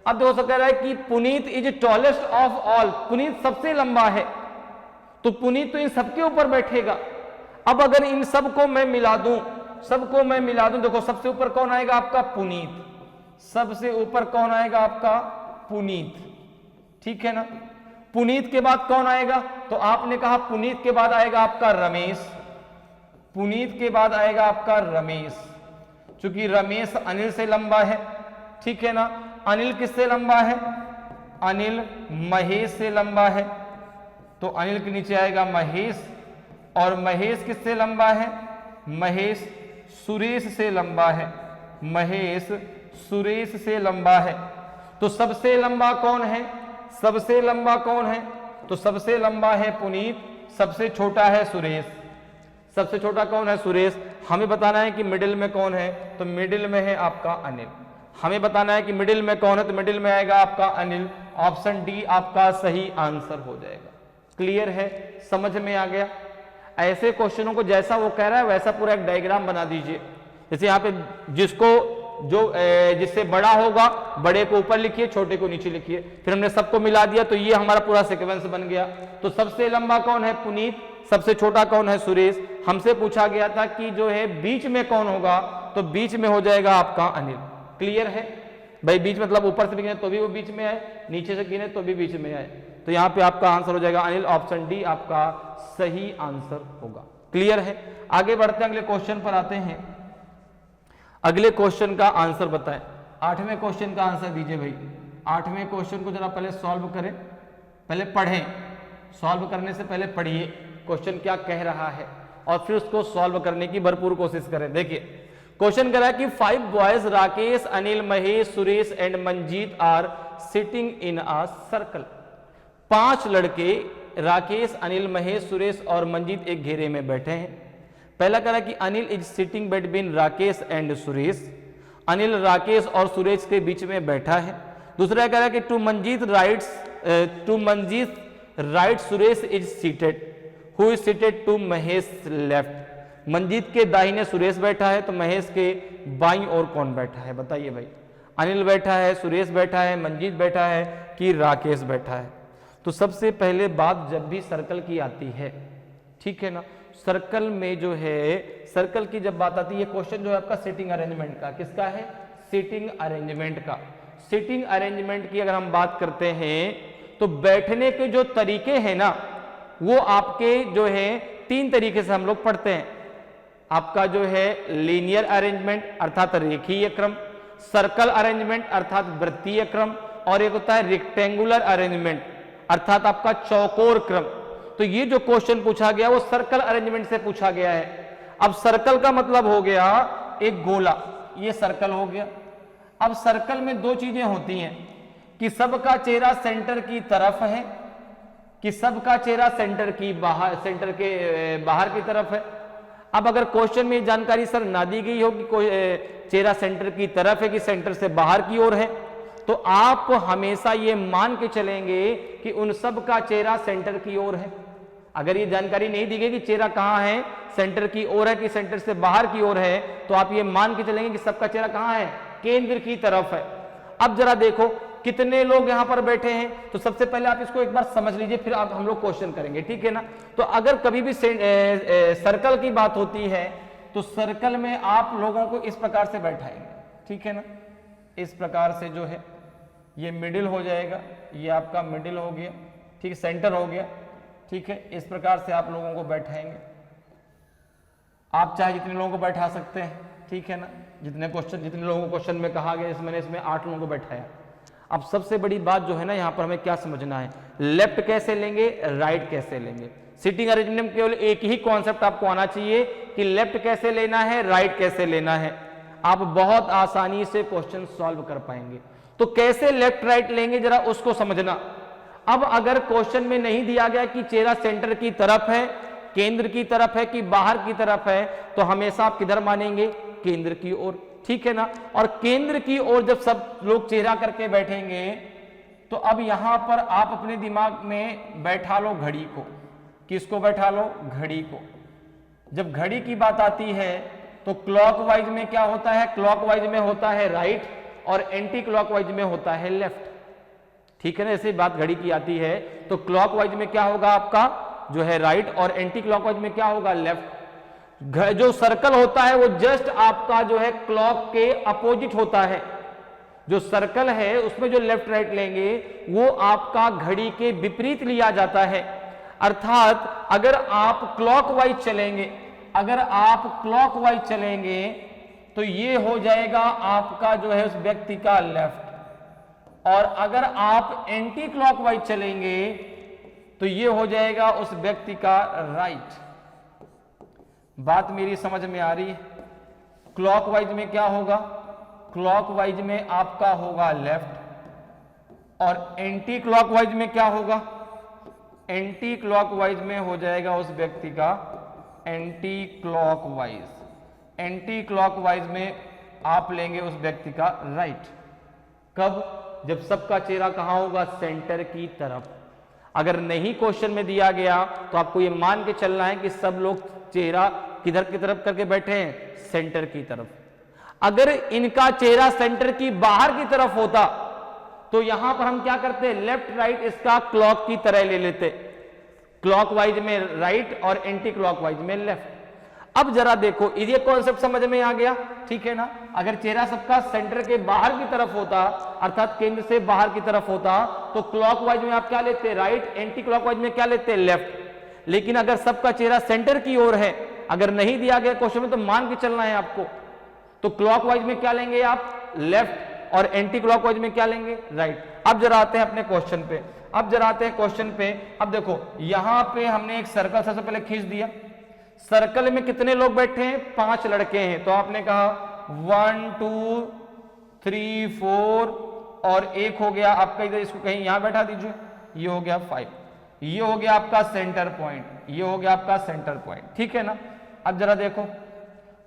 अब देखो कह रहा है कि Puneet is tallest of all. Puneet सबसे लंबा है, तो पुनीत तो इन सबके ऊपर बैठेगा। अब अगर इन सबको मैं मिला दूं, देखो सबसे ऊपर कौन आएगा आपका? पुनीत। सबसे ऊपर कौन आएगा आपका? पुनीत, ठीक है ना। पुनीत के बाद कौन आएगा? तो आपने कहा पुनीत के बाद आएगा आपका रमेश। पुनीत के बाद आएगा आपका रमेश, क्योंकि रमेश अनिल से लंबा है, ठीक है ना। अनिल किससे लंबा है? अनिल महेश से लंबा है, तो अनिल के नीचे आएगा महेश। और महेश किससे लंबा है? महेश सुरेश से लंबा है। महेश सुरेश से लंबा है। तो सबसे लंबा कौन है? सबसे लंबा कौन है? तो सबसे लंबा है पुनीत, सबसे छोटा है सुरेश। सबसे छोटा कौन है? सुरेश। हमें बताना है कि मिडिल में कौन है, तो मिडिल में है आपका अनिल। हमें बताना है कि मिडिल में कौन है, तो मिडिल में आएगा आपका अनिल। ऑप्शन डी आपका सही आंसर हो जाएगा। क्लियर है? समझ में आ गया? ऐसे क्वेश्चनों को जैसा वो कह रहा है वैसा पूरा एक डायग्राम बना दीजिए। जैसे यहाँ पे जिससे बड़ा होगा बड़े को ऊपर लिखिए, छोटे को नीचे लिखिए। फिर हमने सबको मिला दिया, तो ये हमारा पूरा सीक्वेंस बन गया। तो सबसे लंबा कौन है? पुनीत। सबसे छोटा कौन है? सुरेश। हमसे पूछा गया था कि जो है बीच में कौन होगा, तो बीच में हो जाएगा आपका अनिल। क्लियर है भाई? बीच मतलब ऊपर से गिने तो भी वो बीच में आए, नीचे से गिने तो भी बीच में आए। तो यहाँ पे आपका आंसर हो जाएगा अनिल। ऑप्शन डी आपका सही आंसर होगा। क्लियर है? आगे बढ़ते हैं, अगले क्वेश्चन पर आते हैं। अगले क्वेश्चन का आंसर बताएं। 8वें क्वेश्चन का आंसर दीजिए भाई। 8वें क्वेश्चन को जरा पहले सॉल्व करें, पहले पढ़ें। सॉल्व करने से पहले पढ़िए क्वेश्चन क्या कह रहा है और फिर उसको सॉल्व करने की भरपूर कोशिश करें। देखिए क्वेश्चन कह रहा है कि 5 boys Rakesh, Anil, Mahesh, Suresh and Manjeet are sitting in a circle. 5 लड़के राकेश, अनिल, महेश, सुरेश और मंजीत एक घेरे में बैठे हैं। पहला कह रहा है कि Anil is sitting between Rakesh and Suresh. Anil Rakesh और सुरेश के बीच में बैठा है। दूसरा कह रहा है कि to Manjeet right Suresh is seated, who is seated to Mahesh left. Manjeet के दाहिने सुरेश बैठा है, तो महेश के बाईं ओर कौन बैठा है? बताइए भाई। अनिल बैठा है, सुरेश बैठा है, मंजीत बैठा है कि राकेश बैठा है? तो सबसे पहले बात जब भी सर्कल की आती है, ठीक है ना, सर्कल में जो है सर्कल की जब बात आती है, क्वेश्चन जो है आपका सीटिंग अरेंजमेंट का, किसका है? सीटिंग अरेंजमेंट का। सीटिंग अरेंजमेंट की अगर हम बात करते हैं तो बैठने के जो तरीके हैं ना, वो आपके जो है 3 तरीके से हम लोग पढ़ते हैं। आपका जो है लीनियर अरेंजमेंट अर्थात रेखीय क्रम, सर्कल अरेंजमेंट अर्थात वृत्तीय क्रम, और एक होता है रेक्टेंगुलर अरेंजमेंट अर्थात आपका चौकोर क्रम। तो ये जो क्वेश्चन पूछा गया वो सर्कल अरेंजमेंट से पूछा गया है। अब सर्कल का मतलब हो गया एक गोला, ये सर्कल हो गया। अब सर्कल में 2 चीजें होती हैं, कि सबका चेहरा सेंटर की तरफ है, कि सबका चेहरा सेंटर के बाहर की तरफ है। अब अगर क्वेश्चन में जानकारी सर ना दी गई हो कि कोई चेहरा सेंटर की तरफ है कि सेंटर से बाहर की ओर है, तो आप हमेशा ये मान के चलेंगे कि उन सब का चेहरा सेंटर की ओर है। अगर ये जानकारी नहीं दी गई कि चेहरा कहां है, सेंटर की ओर है कि सेंटर से बाहर की ओर है, तो आप ये मान के चलेंगे कि सबका चेहरा कहां है, केंद्र की तरफ है। अब जरा देखो कितने लोग यहां पर बैठे हैं, तो सबसे पहले आप इसको एक बार समझ लीजिए, फिर आप हम लोग क्वेश्चन करेंगे, ठीक है ना। तो अगर कभी भी सर्कल की बात होती है तो सर्कल में आप लोगों को इस प्रकार से बैठाएंगे, ठीक है ना। इस प्रकार से जो है ये मिडिल हो जाएगा, ये आपका मिडिल हो गया, ठीक है, सेंटर हो गया, ठीक है। इस प्रकार से आप लोगों को बैठाएंगे। आप चाहे जितने लोगों को बैठा सकते हैं, ठीक है ना। जितने लोगों को क्वेश्चन में कहा गया, मैंने इसमें 8 लोगों को बैठाया। अब सबसे बड़ी बात जो है ना यहाँ पर हमें क्या समझना है, लेफ्ट कैसे लेंगे, राइट कैसे लेंगे। सिटिंग अरेंजमेंट में केवल एक ही कॉन्सेप्ट आपको आना चाहिए कि लेफ्ट कैसे लेना है, राइट कैसे लेना है। आप बहुत आसानी से क्वेश्चन सॉल्व कर पाएंगे। तो कैसे लेफ्ट राइट लेंगे जरा उसको समझना। अब अगर क्वेश्चन में नहीं दिया गया कि चेहरा सेंटर की तरफ है, केंद्र की तरफ है कि बाहर की तरफ है, तो हमेशा आप किधर मानेंगे, केंद्र की ओर, ठीक है ना। और केंद्र की ओर जब सब लोग चेहरा करके बैठेंगे तो अब यहां पर आप अपने दिमाग में बैठा लो घड़ी को। किसको बैठा लो, घड़ी को। जब घड़ी की बात आती है तो क्लॉकवाइज में क्या होता है, क्लॉकवाइज में होता है राइट और एंटी क्लॉकवाइज में होता है लेफ्ट, ठीक है ना। ऐसे बात घड़ी की आती है तो क्लॉकवाइज में क्या होगा आपका जो है राइट और एंटी क्लॉकवाइज में क्या होगा, लेफ्ट। जो सर्कल होता है वो जस्ट आपका जो है क्लॉक के अपोजिट होता है। जो सर्कल है उसमें जो लेफ्ट राइट लेंगे वो आपका घड़ी के विपरीत लिया जाता है। अर्थात अगर आप क्लॉकवाइज चलेंगे, अगर आप क्लॉकवाइज चलेंगे तो ये हो जाएगा आपका जो है उस व्यक्ति का लेफ्ट, और अगर आप एंटी क्लॉकवाइज चलेंगे तो ये हो जाएगा उस व्यक्ति का राइट। बात मेरी समझ में आ रही है। क्लॉकवाइज में क्या होगा, क्लॉकवाइज में आपका होगा लेफ्ट, और एंटी क्लॉकवाइज में क्या होगा, एंटी क्लॉकवाइज में हो जाएगा उस व्यक्ति का एंटी क्लॉकवाइज। एंटी क्लॉकवाइज में आप लेंगे उस व्यक्ति का राइट। कब, जब सबका चेहरा कहां होगा, सेंटर की तरफ। अगर नहीं क्वेश्चन में दिया गया तो आपको ये मान के चलना है कि सब लोग चेहरा किधर की तरफ करके बैठे हैं, सेंटर की तरफ। अगर इनका चेहरा सेंटर की बाहर की तरफ होता तो यहां पर हम क्या करते, लेफ्ट राइट इसका क्लॉक की तरह ले लेते, क्लॉकवाइज में राइट और एंटी क्लॉकवाइज में लेफ्ट। अब जरा देखो ये कॉन्सेप्ट समझ में आ गया, ठीक है ना। अगर चेहरा सबका सेंटर के बाहर की तरफ होता, अर्थात केंद्र से बाहर की तरफ होता, तो क्लॉकवाइज में आप क्या लेते, राइट, एंटी क्लॉकवाइज में क्या लेते, लेफ्ट। लेकिन अगर सबका चेहरा सेंटर की ओर है, अगर नहीं दिया गया क्वेश्चन में तो मान के चलना है आपको, तो क्लॉकवाइज में क्या लेंगे आप, लेफ्ट, और एंटी क्लॉकवाइज में क्या लेंगे, राइट। अब जरा आते हैं अपने क्वेश्चन पे। अब जरा आते हैं क्वेश्चन पे। अब देखो यहां पे हमने एक सर्कल सबसे पहले खींच दिया। सर्कल में कितने लोग बैठे हैं, 5 लड़के हैं। तो आपने कहा 1 2 3 4 और एक हो गया आपका इधर, इसको कहीं यहां बैठा दीजिए, ये हो गया 5। ये हो गया आपका सेंटर पॉइंट, ये हो गया आपका सेंटर पॉइंट, ठीक है ना। अब जरा देखो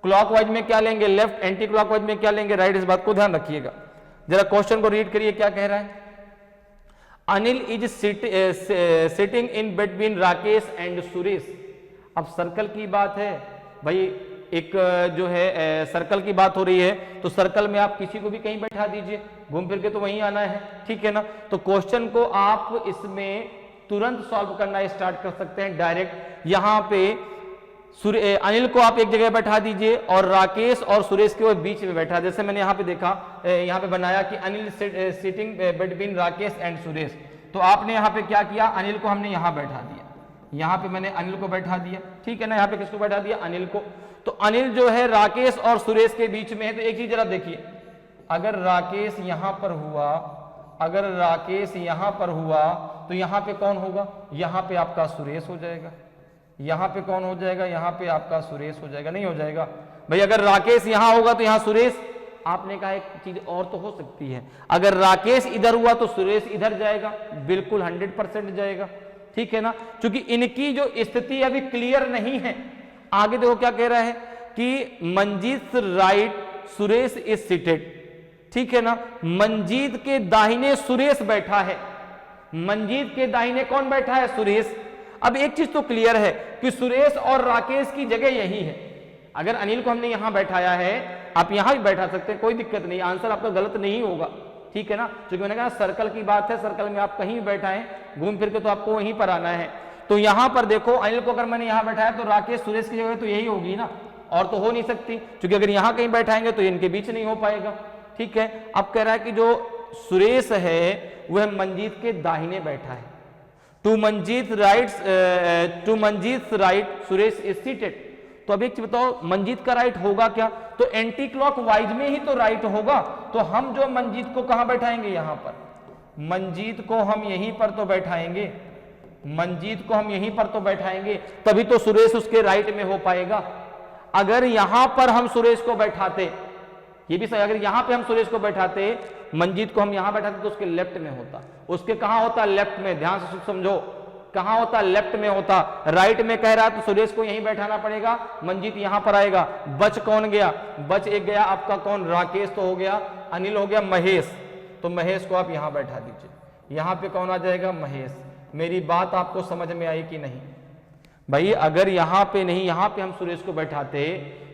क्लॉकवाइज में क्या लेंगे, लेफ्ट, एंटी क्लॉकवाइज में क्या लेंगे, राइट। इस बात को ध्यान रखिएगा। जरा क्वेश्चन को रीड करिए, क्या कह रहा है। Anil is sitting in between Rakesh and Suresh. अब सर्कल की बात है भाई, एक जो है सर्कल की बात हो रही है, तो सर्कल में आप किसी को भी कहीं बैठा दीजिए, घूम फिर के तो वहीं आना है, ठीक है ना। तो क्वेश्चन को आप इसमें तुरंत सॉल्व करना स्टार्ट कर सकते हैं डायरेक्ट। यहां पे अनिल को आप एक जगह बैठा दीजिए और राकेश और सुरेश के बीच में बैठा। जैसे मैंने यहाँ पे देखा, यहाँ पे बनाया कि Anil sitting between Rakesh and Suresh. तो आपने यहाँ पे क्या किया, अनिल को हमने यहाँ बैठा दिया, यहाँ पे मैंने अनिल को बैठा दिया, ठीक है ना। यहाँ पे किसको बैठा दिया, अनिल को। तो अनिल जो है राकेश और सुरेश के बीच में है। तो एक चीज जरा देखिए, अगर राकेश यहां पर हुआ, अगर राकेश यहां पर हुआ तो यहां पे कौन होगा, यहां पे आपका सुरेश हो जाएगा। यहां पे कौन हो जाएगा, यहां पे आपका सुरेश हो जाएगा, नहीं हो जाएगा भाई। अगर राकेश यहां होगा तो यहां सुरेश, आपने कहा एक चीज और तो हो सकती है, अगर राकेश इधर हुआ तो सुरेश इधर जाएगा, बिल्कुल 100% जाएगा, ठीक है ना, क्योंकि इनकी जो स्थिति अभी क्लियर नहीं है। आगे देखो क्या कह रहा है कि Manjeet right Suresh is seated, ठीक है ना, मंजीत के दाहिने सुरेश बैठा है, मंजीत के दाहिने कौन बैठा है? सुरेश। अब एक चीज तो क्लियर है कि सुरेश और राकेश की जगह यही है। अगर अनिल को हमने यहां बैठाया है, आप यहां भी बैठा सकते हैं, कोई दिक्कत नहीं, आंसर आपका गलत नहीं होगा, ठीक है ना, क्योंकि मैंने कहा सर्कल की बात है, सर्कल में आप कहीं भी बैठाएं घूम फिर के तो आपको वहीं पर आना है। तो यहां पर देखो अनिल को अगर मैंने यहां बैठाया तो राकेश सुरेश की जगह तो यही होगी ना, और तो हो नहीं सकती, क्योंकि अगर यहां कहीं बैठाएंगे तो इनके बीच नहीं हो पाएगा, ठीक है। अब कह रहा है कि जो सुरेश है वह मंजीत के दाहिने बैठा है, to Manjeet right Suresh is seated. तो अब एक चीज बताओ, मंजीत का राइट होगा क्या? तो एंटी क्लॉक वाइज में ही तो राइट होगा, तो हम जो मंजीत को कहां बैठाएंगे? यहां पर, मंजीत को हम यहीं पर तो बैठाएंगे, मंजीत को हम यहीं पर तो बैठाएंगे, तभी तो सुरेश उसके राइट में हो पाएगा। अगर यहां पर हम सुरेश को बैठाते, ये भी सही, अगर यहां पे हम सुरेश को बैठाते, मंजीत को हम यहां बैठाते तो उसके लेफ्ट में होता, उसके कहां होता? लेफ्ट में। ध्यान से समझो, कहां होता? लेफ्ट में होता। राइट में कह रहा तो सुरेश को यहीं बैठाना पड़ेगा, मंजीत यहां पर आएगा। बच कौन गया? बच एक गया आपका कौन? राकेश तो हो गया, अनिल हो गया, महेश, तो महेश को आप यहां बैठा दीजिए। यहां पे कौन आ जाएगा? महेश। मेरी बात आपको समझ में आई कि नहीं भाई? अगर यहां पे नहीं, यहां पे हम सुरेश को बैठाते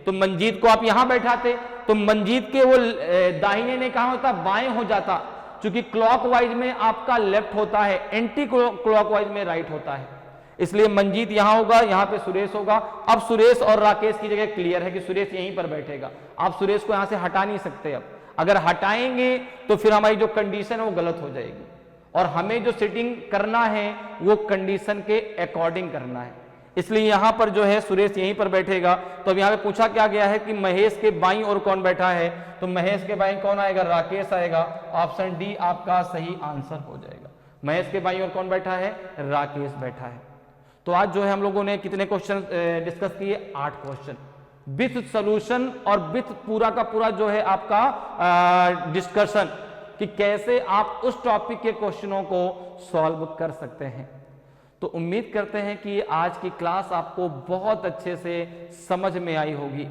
तो मंजीत को आप यहां बैठाते तो मंजीत के वो दाहिने ने कहा होता? बाएं हो जाता, क्योंकि क्लॉकवाइज में आपका लेफ्ट होता है, एंटी क्लॉकवाइज में राइट होता है, इसलिए मंजीत यहां होगा, यहां पे सुरेश होगा। अब सुरेश और राकेश की जगह क्लियर है कि सुरेश यहीं पर बैठेगा, आप सुरेश को यहां से हटा नहीं सकते। अब अगर हटाएंगे तो फिर हमारी जो कंडीशन है वो गलत हो जाएगी, और हमें जो सेटिंग करना है वो कंडीशन के अकॉर्डिंग करना है, इसलिए यहां पर जो है सुरेश यहीं पर बैठेगा। तो अब यहां पे पूछा क्या गया है कि महेश के बाईं ओर कौन बैठा है? तो महेश के बाईं कौन आएगा? राकेश आएगा। ऑप्शन डी आपका सही आंसर हो जाएगा। महेश के बाईं ओर कौन बैठा है? राकेश बैठा है। तो आज जो है हम लोगों ने कितने क्वेश्चन डिस्कस किए? 8 क्वेश्चन विथ सॉल्यूशन और विथ पूरा का पूरा जो है आपका डिस्कशन कि कैसे आप उस टॉपिक के क्वेश्चनों को सॉल्व कर सकते हैं। तो उम्मीद करते हैं कि आज की क्लास आपको बहुत अच्छे से समझ में आई होगी।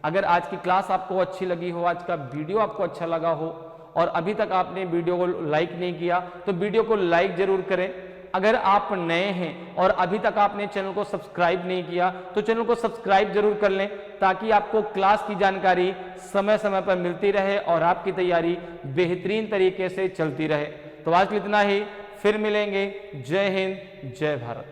अगर आज की क्लास आपको अच्छी लगी हो, आज का वीडियो आपको अच्छा लगा हो और अभी तक आपने वीडियो को लाइक नहीं किया तो वीडियो को लाइक जरूर करें। अगर आप नए हैं और अभी तक आपने चैनल को सब्सक्राइब नहीं किया तो चैनल को सब्सक्राइब जरूर कर लें, ताकि आपको क्लास की जानकारी समय समय पर मिलती रहे और आपकी तैयारी बेहतरीन तरीके से चलती रहे। तो आज के लिए इतना ही, फिर मिलेंगे। जय हिंद, जय भारत।